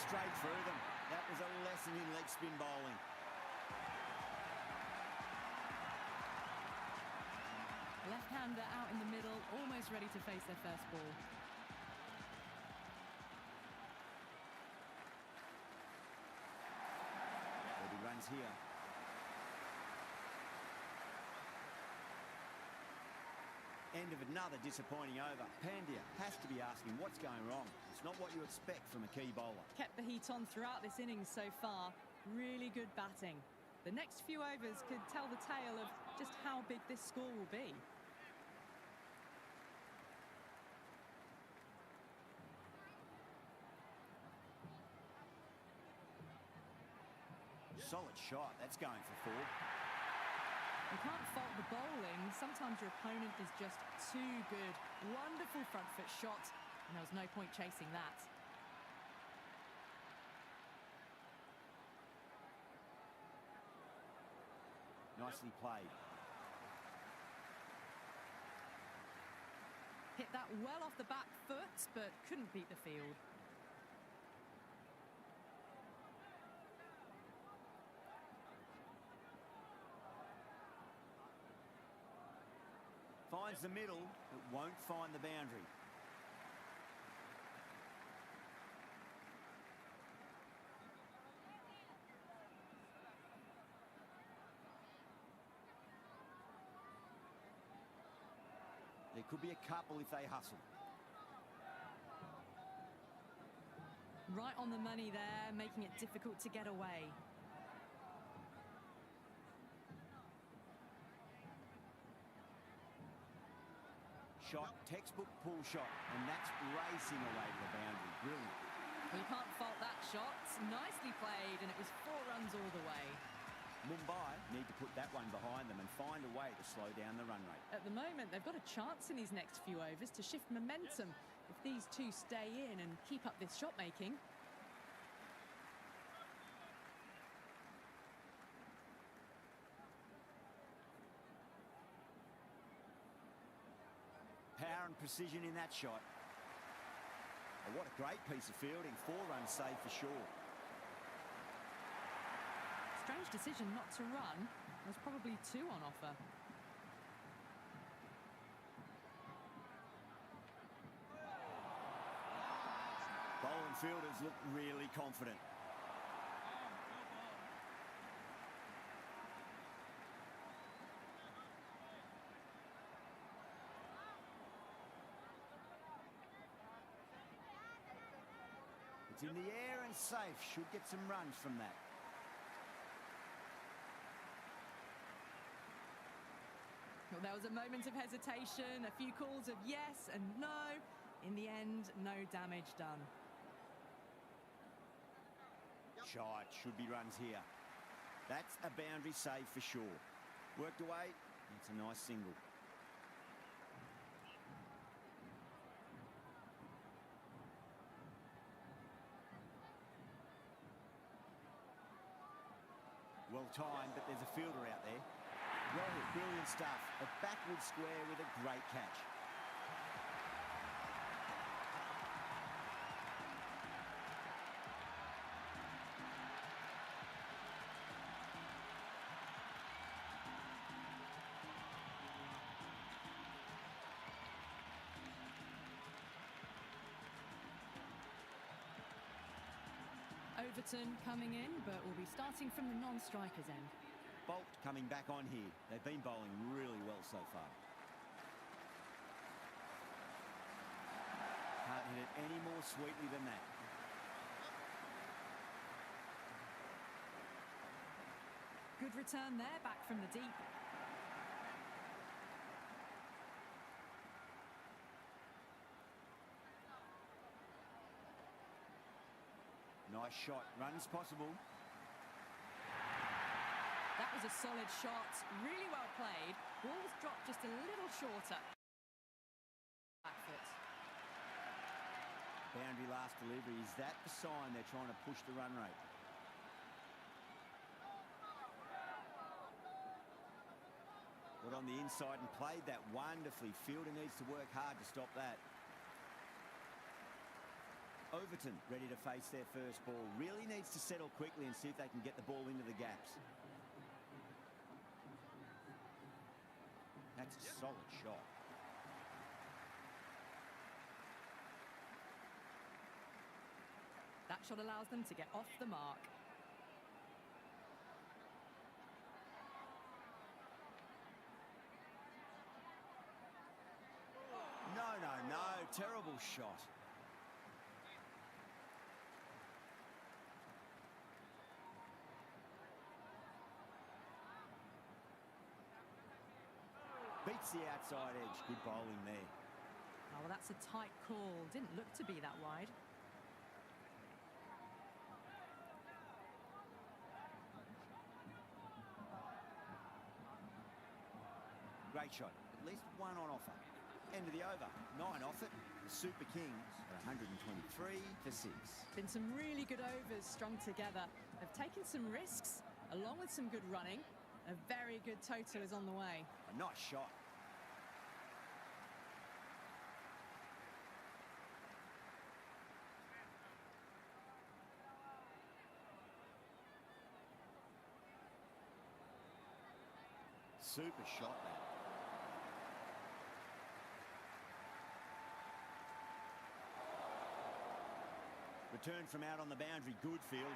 Straight through them. That was a lesson in leg spin bowling. Left-hander out in the middle, almost ready to face their first ball. There'll be runs here. End of another disappointing over. Pandya has to be asking what's going wrong. It's not what you expect from a key bowler. Kept the heat on throughout this innings so far. Really good batting. The next few overs could tell the tale of just how big this score will be. Solid shot. That's going for four. You can't fault the bowling. Sometimes your opponent is just too good. Wonderful front foot shot, and there was no point chasing that. Nicely played. Hit that well off the back foot, but couldn't beat the field. Finds the middle, but won't find the boundary. There could be a couple if they hustle. Right on the money there, making it difficult to get away. Shot, textbook pull shot, and that's racing away to the boundary. Brilliant. Well, you can't fault that shot. Nicely played, and it was 4 runs all the way. Mumbai need to put that one behind them and find a way to slow down the run rate. At the moment, they've got a chance in these next few overs to shift momentum if these two stay in and keep up this shot making. Power and precision in that shot. Oh, what a great piece of fielding. 4 runs saved for sure. Strange decision not to run. There's probably 2 on offer. Bowling fielders look really confident. It's in the air and safe. Should get some runs from that. Well, there was a moment of hesitation, a few calls of yes and no. In the end, no damage done. Shot, should be runs here. That's a boundary save for sure. Worked away, it's a nice single. Well timed, but there's a fielder out there. Well hit, brilliant stuff. A backward square with a great catch. Overton coming in, but will be starting from the non-striker's end. Bolt coming back on here. They've been bowling really well so far. Can't hit it any more sweetly than that. Good return there, back from the deep. Nice shot. Runs possible. That was a solid shot, really well played. Ball was dropped just a little shorter. Back foot. Boundary last delivery. Is that the sign they're trying to push the run rate? Got on the inside and played that wonderfully. Fielder needs to work hard to stop that. Overton ready to face their first ball. Really needs to settle quickly and see if they can get the ball into the gaps. That's a solid shot. That shot allows them to get off the mark. No. Terrible shot. Beats the outside edge. Good bowling there. Oh, well, that's a tight call. Didn't look to be that wide. Great shot. At least 1 on offer. End of the over. 9 off it. The Super Kings are 123 for 6. Been some really good overs strung together. They've taken some risks, along with some good running. A very good total is on the way. A nice shot. Super shot that. Return from out on the boundary, good fielding.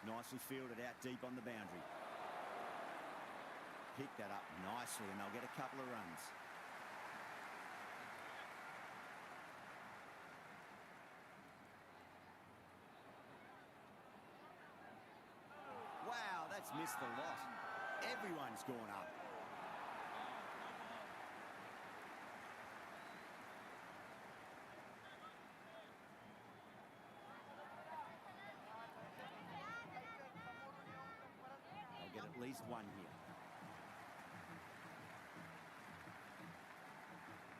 Nicely fielded out deep on the boundary. Pick that up nicely and they'll get a couple of runs. Wow, that's missed the lot. Everyone's gone up. Get at least one here.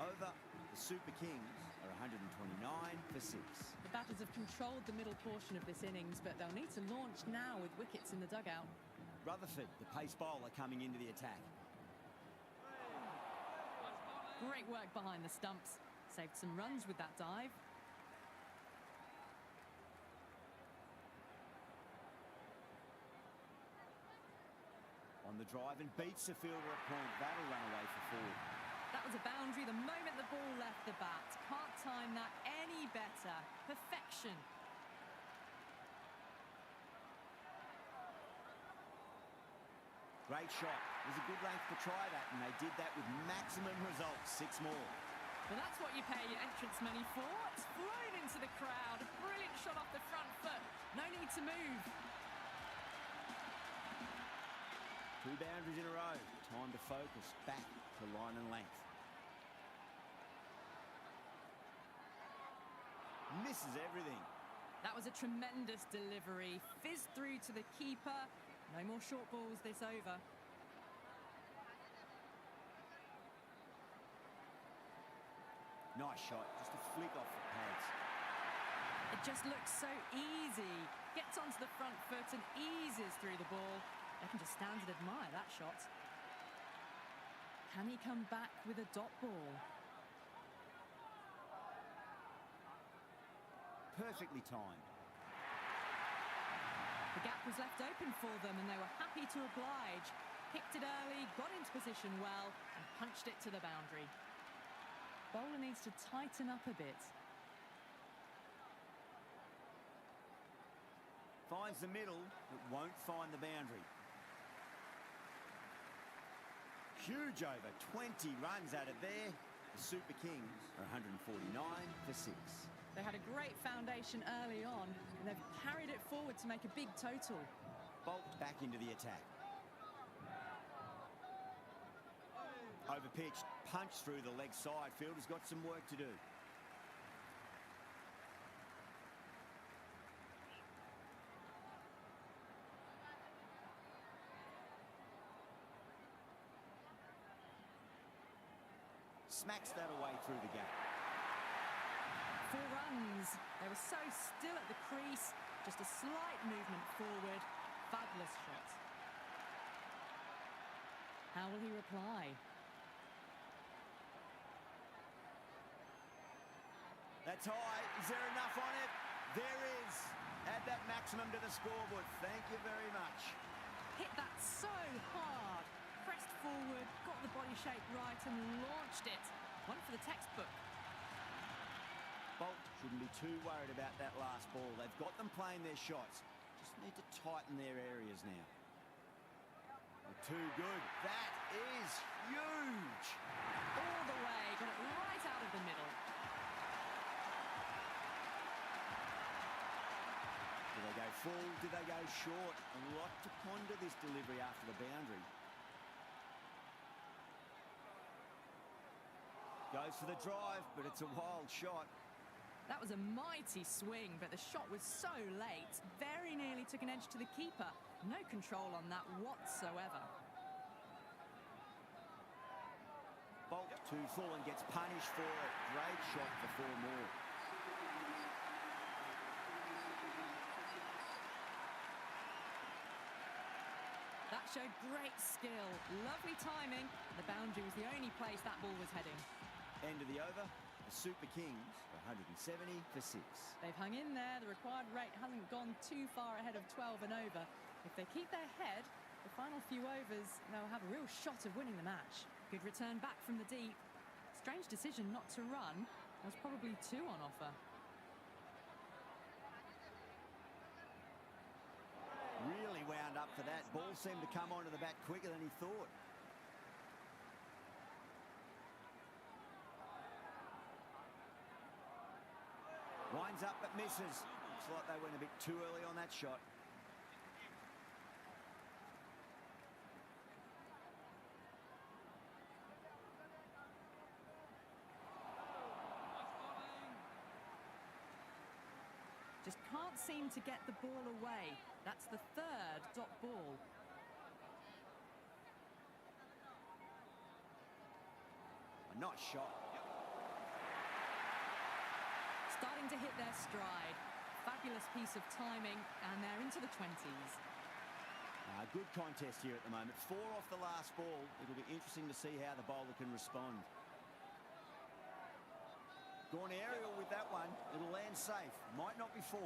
Over, the Super Kings are 129 for 6. The batters have controlled the middle portion of this innings, but they'll need to launch now with wickets in the dugout. Rutherford, the pace bowler, coming into the attack. Great work behind the stumps. Saved some runs with that dive. On the drive and beats the fielder at point. That'll run away for 4. That was a boundary the moment the ball left the bat. Can't time that any better. Perfection. Great shot. It was a good length to try that, and they did that with maximum results. 6 more. Well, that's what you pay your entrance money for. It's flown into the crowd. A brilliant shot off the front foot. No need to move. 2 boundaries in a row. Time to focus back to line and length. Misses everything. That was a tremendous delivery. Fizzed through to the keeper. No more short balls this over. Nice shot. Just a flick off the pads. It just looks so easy. Gets onto the front foot and eases through the ball. They can just stand and admire that shot. Can he come back with a dot ball? Perfectly timed. The gap was left open for them and they were happy to oblige. Picked it early, got into position well and punched it to the boundary. Bowler needs to tighten up a bit. Finds the middle, but won't find the boundary. Huge over, 20 runs at it there. The Super Kings are 149 for 6. They had a great foundation early on, and they've carried it forward to make a big total. Bolt back into the attack. Overpitched, punched through the leg side. Fielder's got some work to do. Smacks that away through the gap. 4 runs. They were so still at the crease. Just a slight movement forward. Fabulous shot. How will he reply? That's high. Is there enough on it? There is. Add that maximum to the scoreboard. Thank you very much. Hit that so hard. Pressed forward, got the body shape right and launched it. One for the textbook. Bolt shouldn't be too worried about that last ball. They've got them playing their shots. Just need to tighten their areas now. They're too good. That is huge. All the way, got it right out of the middle. Do they go full? Do they go short? A lot to ponder this delivery after the boundary. Goes for the drive, but it's a wild shot. That was a mighty swing, but the shot was so late. Very nearly took an edge to the keeper. No control on that whatsoever. Bolt too full and gets punished for it. Great shot for 4 more. That showed great skill, lovely timing. The boundary was the only place that ball was heading. End of the over. The Super Kings, 170 for 6. They've hung in there. The required rate hasn't gone too far ahead of 12 and over. If they keep their head, the final few overs, they'll have a real shot of winning the match. Good return back from the deep. Strange decision not to run. There's probably 2 on offer. Really wound up for that. Ball seemed to come onto the bat quicker than he thought. Winds up but misses. Looks like they went a bit too early on that shot. Just can't seem to get the ball away. That's the 3rd dot ball. A nice shot. Starting to hit their stride. Fabulous piece of timing, and they're into the 20s. Good contest here at the moment. 4 off the last ball. It'll be interesting to see how the bowler can respond. Gone aerial with that one. It'll land safe. Might not be 4.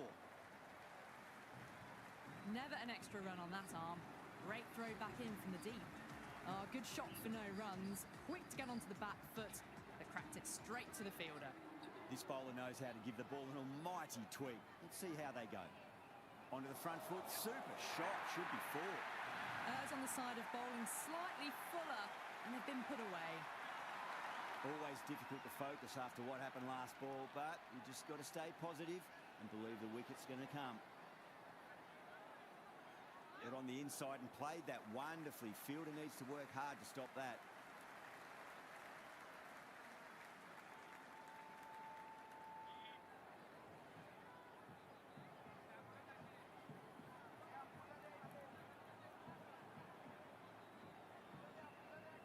Never an extra run on that arm. Great throw back in from the deep. Oh, good shot for no runs. Quick to get onto the back foot. They cracked it straight to the fielder. This bowler knows how to give the ball an almighty tweak. Let's see how they go. Onto the front foot. Super shot. Should be 4. Errs on the side of bowling slightly fuller, and they've been put away. Always difficult to focus after what happened last ball, but you just got to stay positive and believe the wicket's going to come. Get on the inside and played that wonderfully. Fielder needs to work hard to stop that.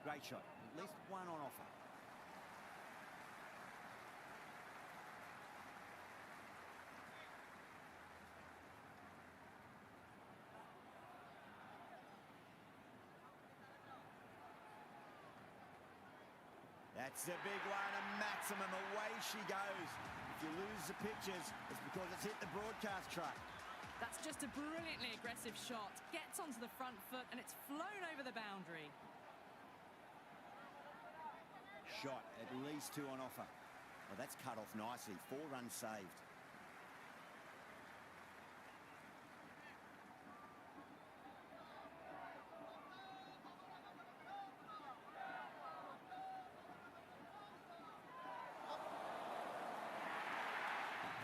Great shot. At least 1 on offer. That's a big one, a maximum. Away she goes. If you lose the pictures, it's because it's hit the broadcast truck. That's just a brilliantly aggressive shot. Gets onto the front foot, and it's flown over the boundary. Shot, at least 2 on offer. Well, that's cut off nicely. 4 runs saved.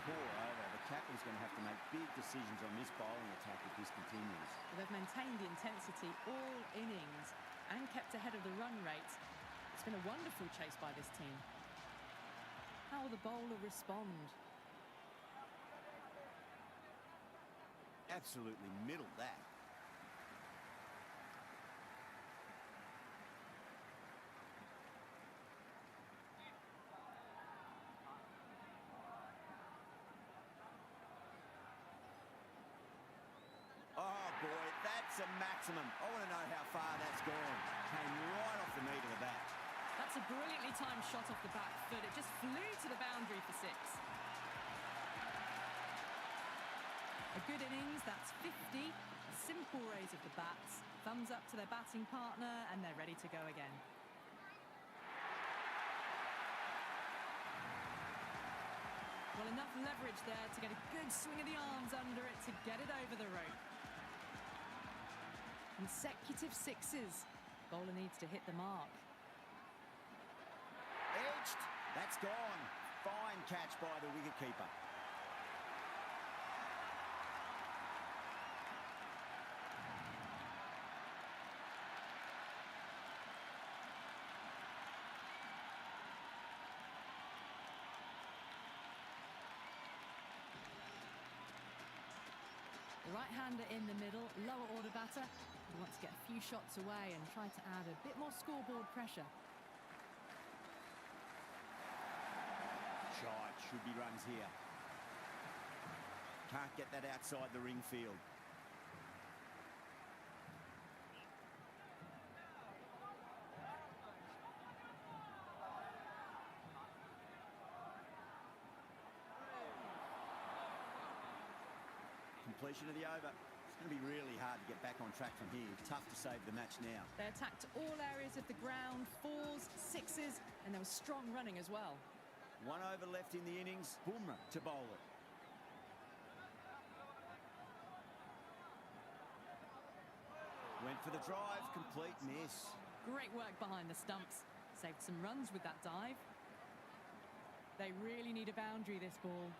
Poor over. The captain's going to have to make big decisions on this bowling attack if this continues. They've maintained the intensity all innings and kept ahead of the run rate. It's been a wonderful chase by this team. How will the bowler respond? Absolutely middled that. Oh boy, that's a maximum. I want to know how far that's gone. Came right off the knee to the bat. That's a brilliantly timed shot off the back foot. It just flew to the boundary for 6. A good innings, that's 50. A simple raise of the bats. Thumbs up to their batting partner, and they're ready to go again. Well, enough leverage there to get a good swing of the arms under it to get it over the rope. Consecutive 6s. Bowler needs to hit the mark. Edged. That's gone. Fine catch by the wicketkeeper. The right-hander in the middle, lower order batter. He wants to get a few shots away and try to add a bit more scoreboard pressure. Shot. Should be runs here. Can't get that outside the ring field. completion of the over. It's going to be really hard to get back on track from here. Tough to save the match now. They attacked all areas of the ground, 4s, 6s, and there was strong running as well. 1 over left in the innings. Bumrah to bowl it. Went for the drive, complete miss. Great work behind the stumps. Saved some runs with that dive. They really need a boundary, this ball.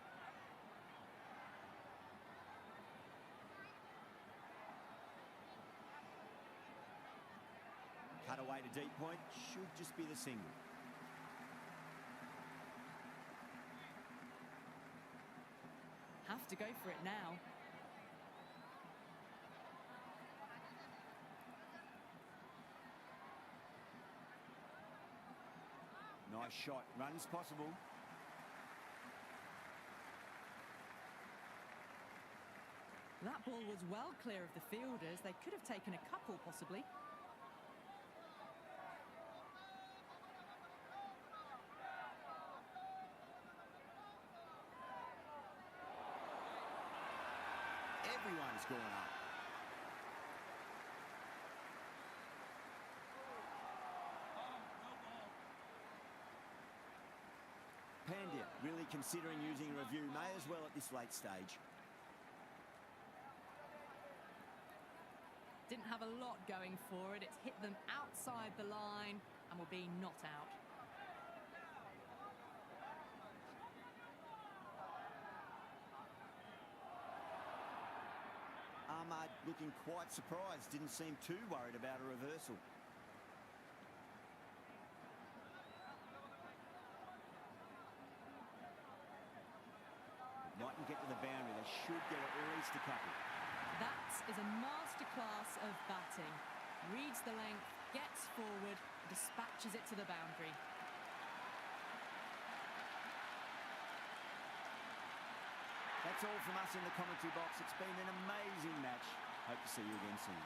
Cut away to deep point, should just be the single. Have to go for it now. Nice shot, runs possible. That ball was well clear of the fielders. They could have taken a couple, possibly. Everyone's gone up. Pandya really considering using a review, may as well at this late stage. Didn't have a lot going for it. It's hit them outside the line and will be not out. Ahmad looking quite surprised, didn't seem too worried about a reversal. Mightn't get to the boundary, they should get at least a couple. That is a masterclass of batting. Reads the length, gets forward, dispatches it to the boundary. That's all from us in the commentary box. It's been an amazing match. Hope to see you again soon.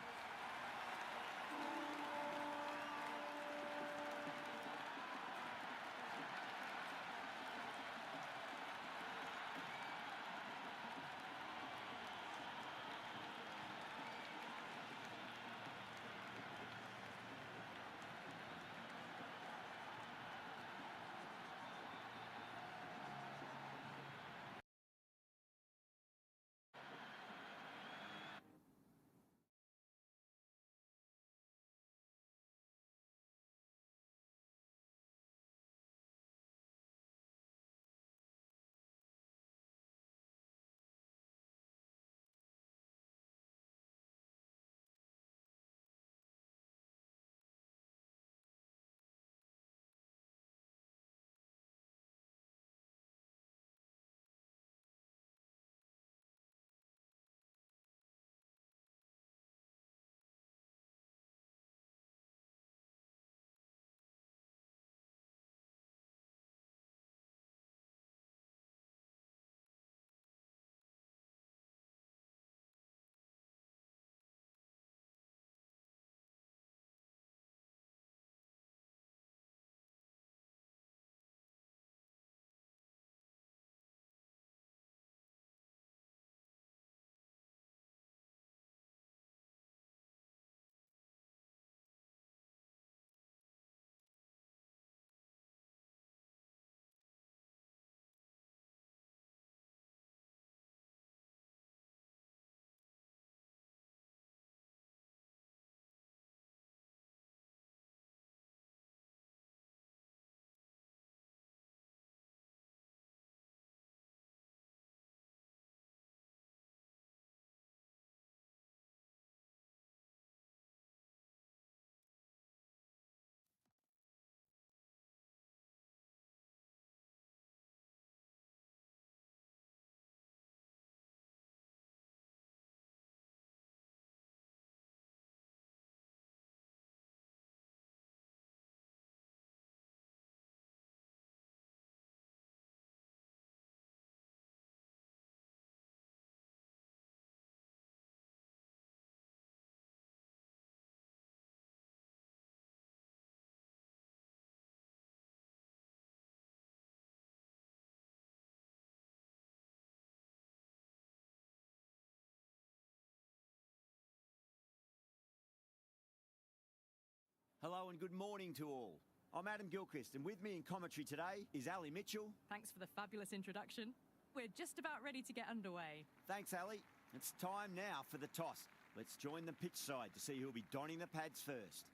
Hello and good morning to all. I'm Adam Gilchrist, and with me in commentary today is Ali Mitchell. Thanks for the fabulous introduction. We're just about ready to get underway. Thanks, Ali. It's time now for the toss. Let's join the pitch side to see who'll be donning the pads first.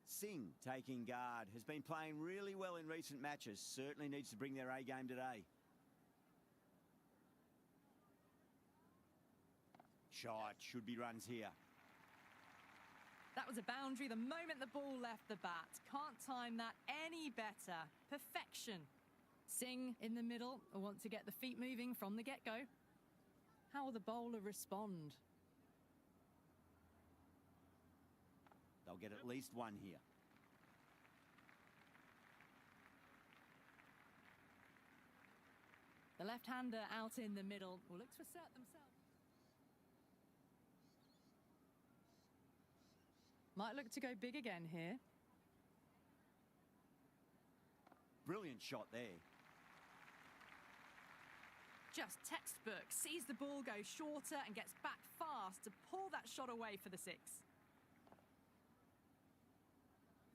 Singh, taking guard, has been playing really well in recent matches. Certainly needs to bring their A game today. Shot, should be runs here. That was a boundary the moment the ball left the bat. Can't time that any better. Perfection. Singh in the middle will want to get the feet moving from the get-go. How will the bowler respond? They'll get at least one here. The left-hander out in the middle will look to assert themselves. Might look to go big again here. Brilliant shot there. Just textbook. Sees the ball go shorter and gets back fast to pull that shot away for the six.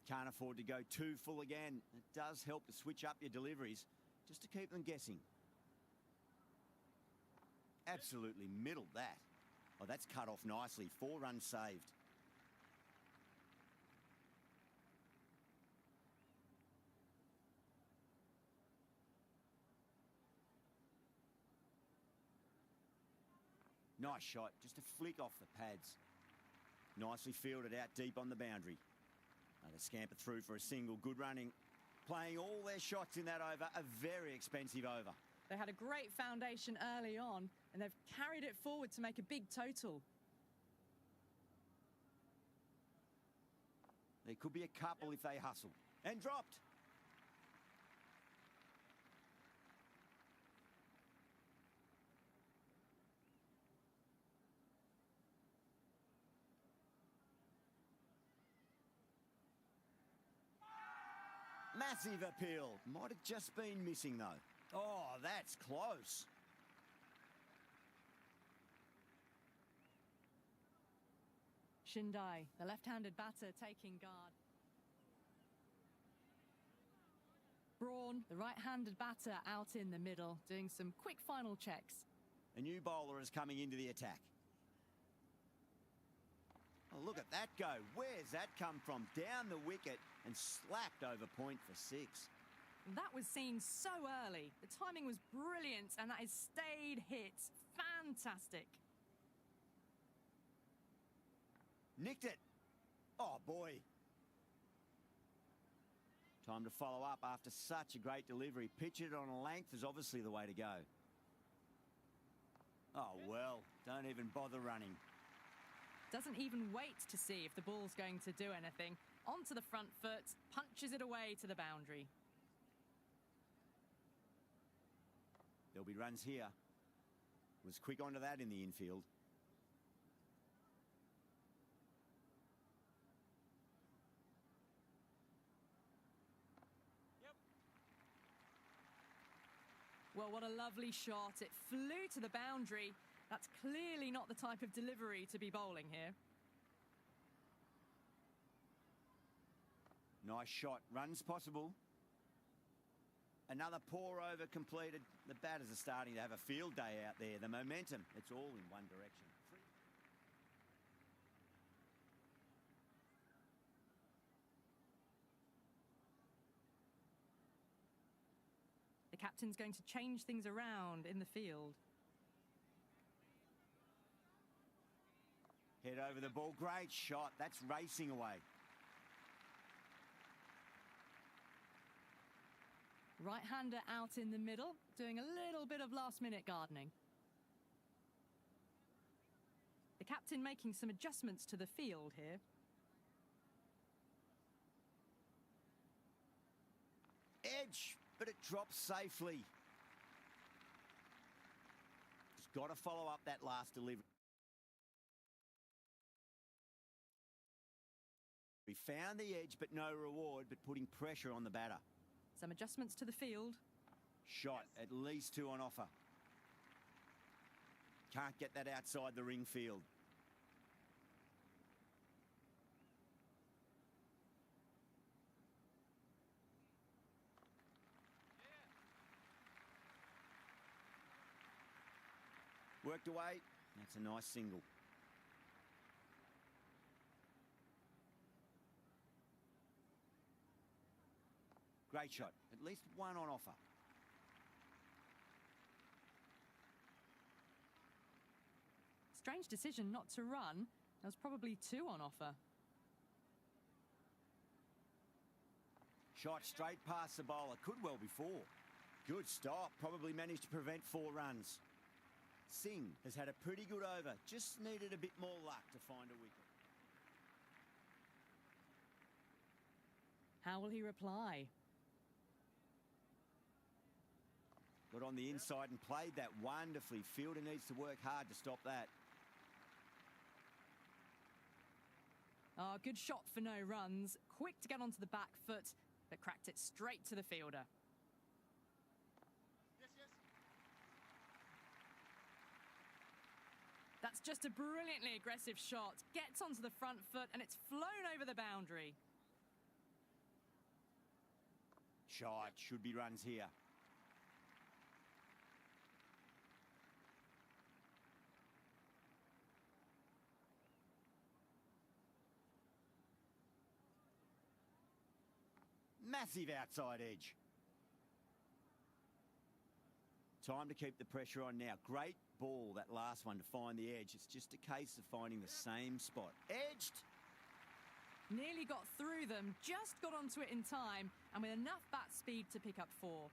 Can't afford to go too full again. It does help to switch up your deliveries just to keep them guessing. Absolutely middled that. Oh, that's cut off nicely. 4 runs saved. Nice shot, just a flick off the pads. Nicely fielded out deep on the boundary. They scamper through for a single. Good running. Playing all their shots in that over. A very expensive over. They had a great foundation early on, and they've carried it forward to make a big total. There could be a couple if they hustle. And dropped. Massive appeal. Might have just been missing, though. Oh, that's close. Chennai, the left-handed batter, taking guard. Braun, the right-handed batter, out in the middle, doing some quick final checks. A new bowler is coming into the attack. Oh, look at that go. Where's that come from? Down the wicket and slapped over point for 6. That was seen so early. The timing was brilliant, and that is stayed hit. Fantastic. Nicked it. Oh, boy. Time to follow up after such a great delivery. Pitch it on a length is obviously the way to go. Oh, well, don't even bother running. Doesn't even wait to see if the ball's going to do anything. Onto the front foot, punches it away to the boundary. There'll be runs here. Was quick onto that in the infield. Well, what a lovely shot. It flew to the boundary. That's clearly not the type of delivery to be bowling here. Nice shot. Runs possible. Another pour over completed. The batters are starting to have a field day out there. The momentum, it's all in one direction. The captain's going to change things around in the field. Head over the ball. Great shot. That's racing away. Right-hander out in the middle, doing a little bit of last-minute gardening. The captain making some adjustments to the field here. Edge, but it drops safely. Just got to follow up that last delivery. We found the edge, but no reward, but putting pressure on the batter. Some adjustments to the field. Shot, at least 2 on offer. Can't get that outside the ring field. Worked away. That's a nice single. Great shot. At least one on offer. Strange decision not to run. There was probably two on offer. Shot straight past the bowler. Could well be four. Good stop. Probably managed to prevent 4 runs. Singh has had a pretty good over. Just needed a bit more luck to find a wicket. How will he reply? Got on the inside and played that wonderfully. Fielder needs to work hard to stop that. Ah, good shot for no runs. Quick to get onto the back foot, but cracked it straight to the fielder. That's just a brilliantly aggressive shot. Gets onto the front foot and it's flown over the boundary. Shot. Should be runs here. Massive outside edge. Time to keep the pressure on now. Great ball, that last one, to find the edge. It's just a case of finding the same spot. Edged. Nearly got through them, just got onto it in time, and with enough bat speed to pick up 4.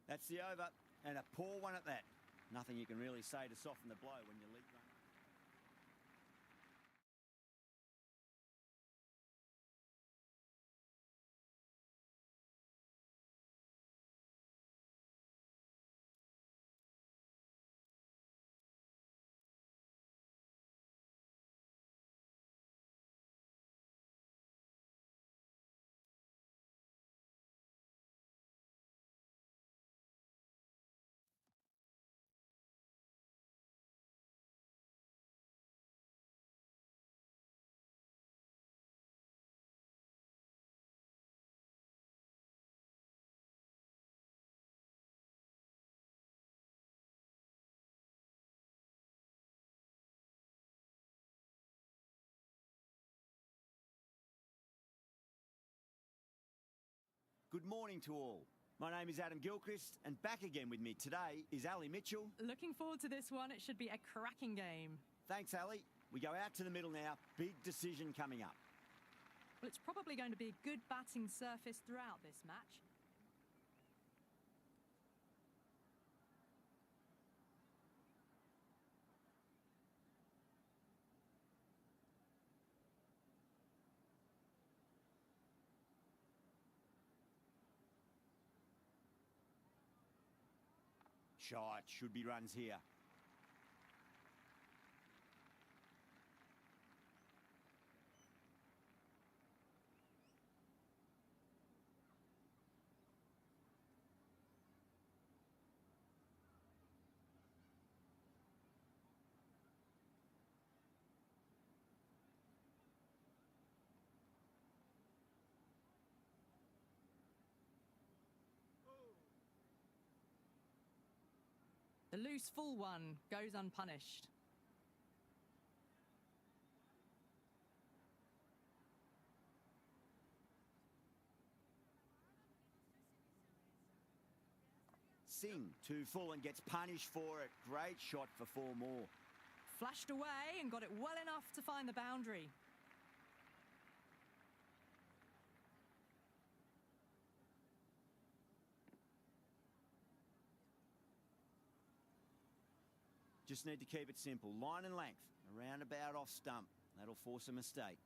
That's the over, and a poor one at that. Nothing you can really say to soften the blow when you lead run. Good morning to all. My name is Adam Gilchrist, and back again with me today is Ali Mitchell. Looking forward to this one. It should be a cracking game. Thanks, Ali. We go out to the middle now. Big decision coming up. Well, it's probably going to be a good batting surface throughout this match. Shot. Should be runs here. The loose full one goes unpunished. Singh, 2 full and gets punished for it. Great shot for 4 more. Flashed away and got it well enough to find the boundary. Just need to keep it simple. Line and length. Around about off stump. That'll force a mistake.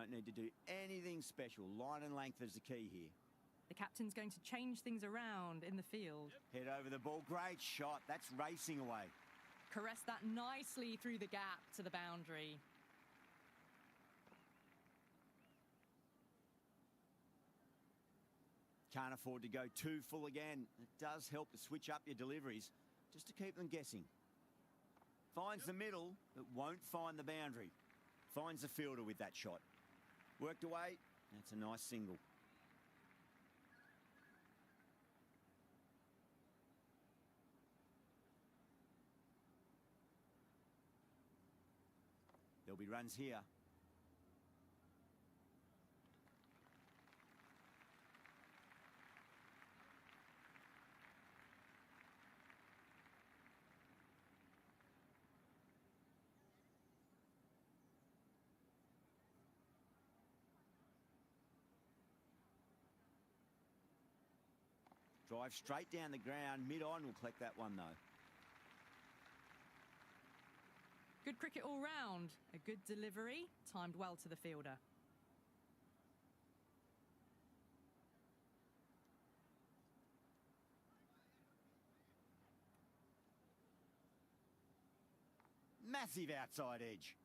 Don't need to do anything special. Line and length is the key here. The captain's going to change things around in the field. Head over the ball. Great shot. That's racing away. Caress that nicely through the gap to the boundary. Can't afford to go too full again. It does help to switch up your deliveries just to keep them guessing. Finds the middle, but won't find the boundary. Finds the fielder with that shot. Worked away. That's a nice single. There'll be runs here. Drive straight down the ground. Mid-on will collect that one, though. Good cricket all round. A good delivery, timed well to the fielder. Massive outside edge.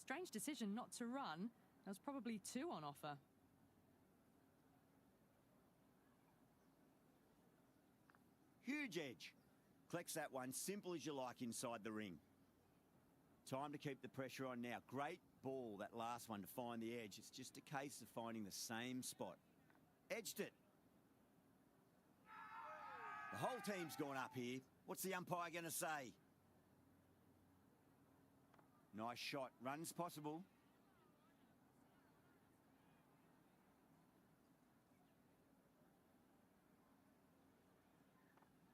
Strange decision not to run. There was probably two on offer. Huge edge. Collects that one, simple as you like, inside the ring. Time to keep the pressure on now. Great ball, that last one, to find the edge. It's just a case of finding the same spot. Edged it. The whole team's gone up here. What's the umpire going to say? Nice shot. Run's possible.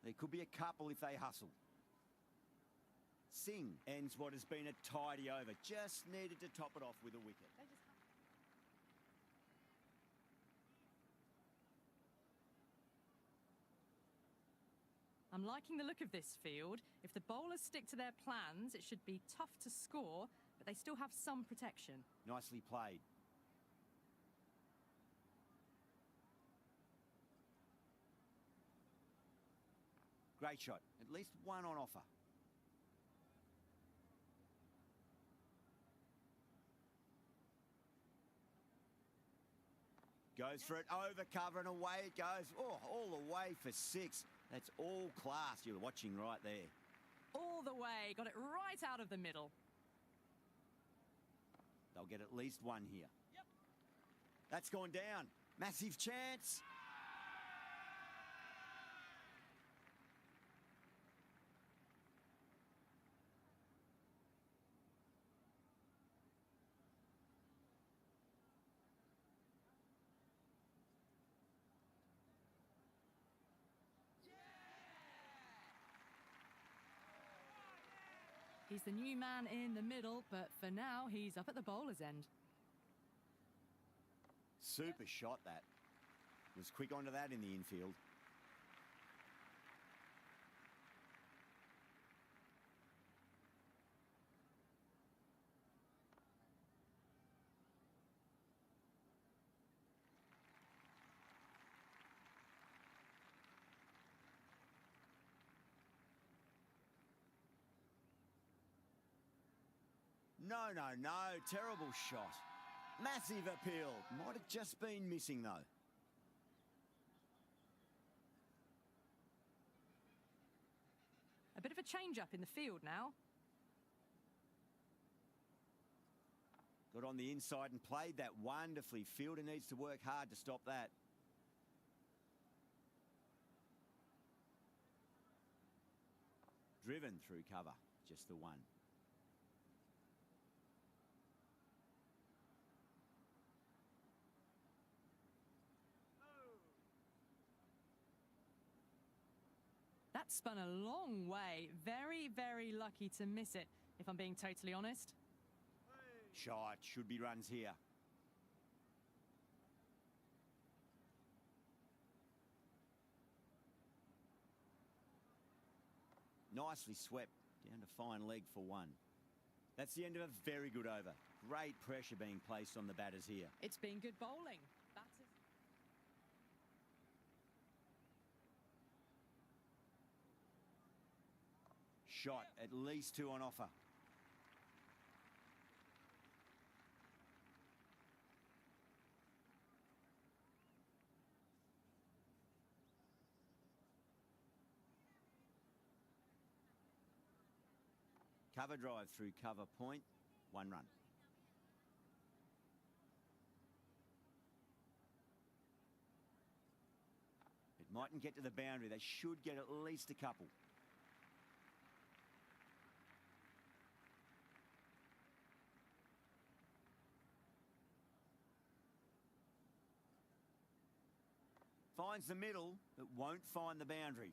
There could be a couple if they hustle. Singh ends what has been a tidy over. Just needed to top it off with a wicket. I'm liking the look of this field. If the bowlers stick to their plans, it should be tough to score, but they still have some protection. Nicely played. Great shot. At least one on offer. Goes for it, over cover and away it goes. Oh, all the way for 6. That's all class. You're watching right there. All the way. Got it right out of the middle. They'll get at least one here. Yep. That's gone down. Massive chance. He's the new man in the middle, but for now, he's up at the bowler's end. Super shot, that. Was quick onto that in the infield. No, no, no. Terrible shot. Massive appeal. Might have just been missing, though. A bit of a change-up in the field now. Got on the inside and played that wonderfully. Fielder needs to work hard to stop that. Driven through cover. Just the one. That spun a long way. Very, very lucky to miss it, if I'm being totally honest. Shot. Should be runs here. Nicely swept. Down to fine leg for one. That's the end of a very good over. Great pressure being placed on the batters here. It's been good bowling. Batters... Shot, at least 2 on offer. Cover drive through cover point, 1 run. It mightn't get to the boundary. They should get at least a couple. Finds the middle, but won't find the boundary.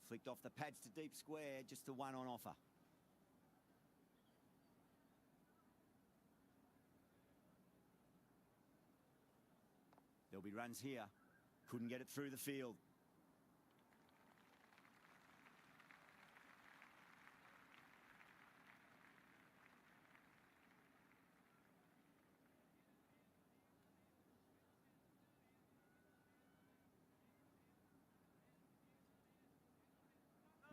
Flicked off the pads to deep square, just the 1 on offer. There'll be runs here. Couldn't get it through the field.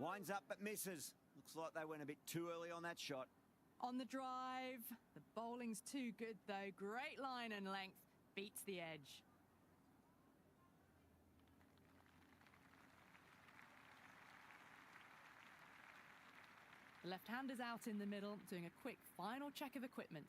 Winds up but misses. Looks like they went a bit too early on that shot. On the drive. The bowling's too good, though. Great line and length. Beats the edge. The left-hander's out in the middle, doing a quick final check of equipment.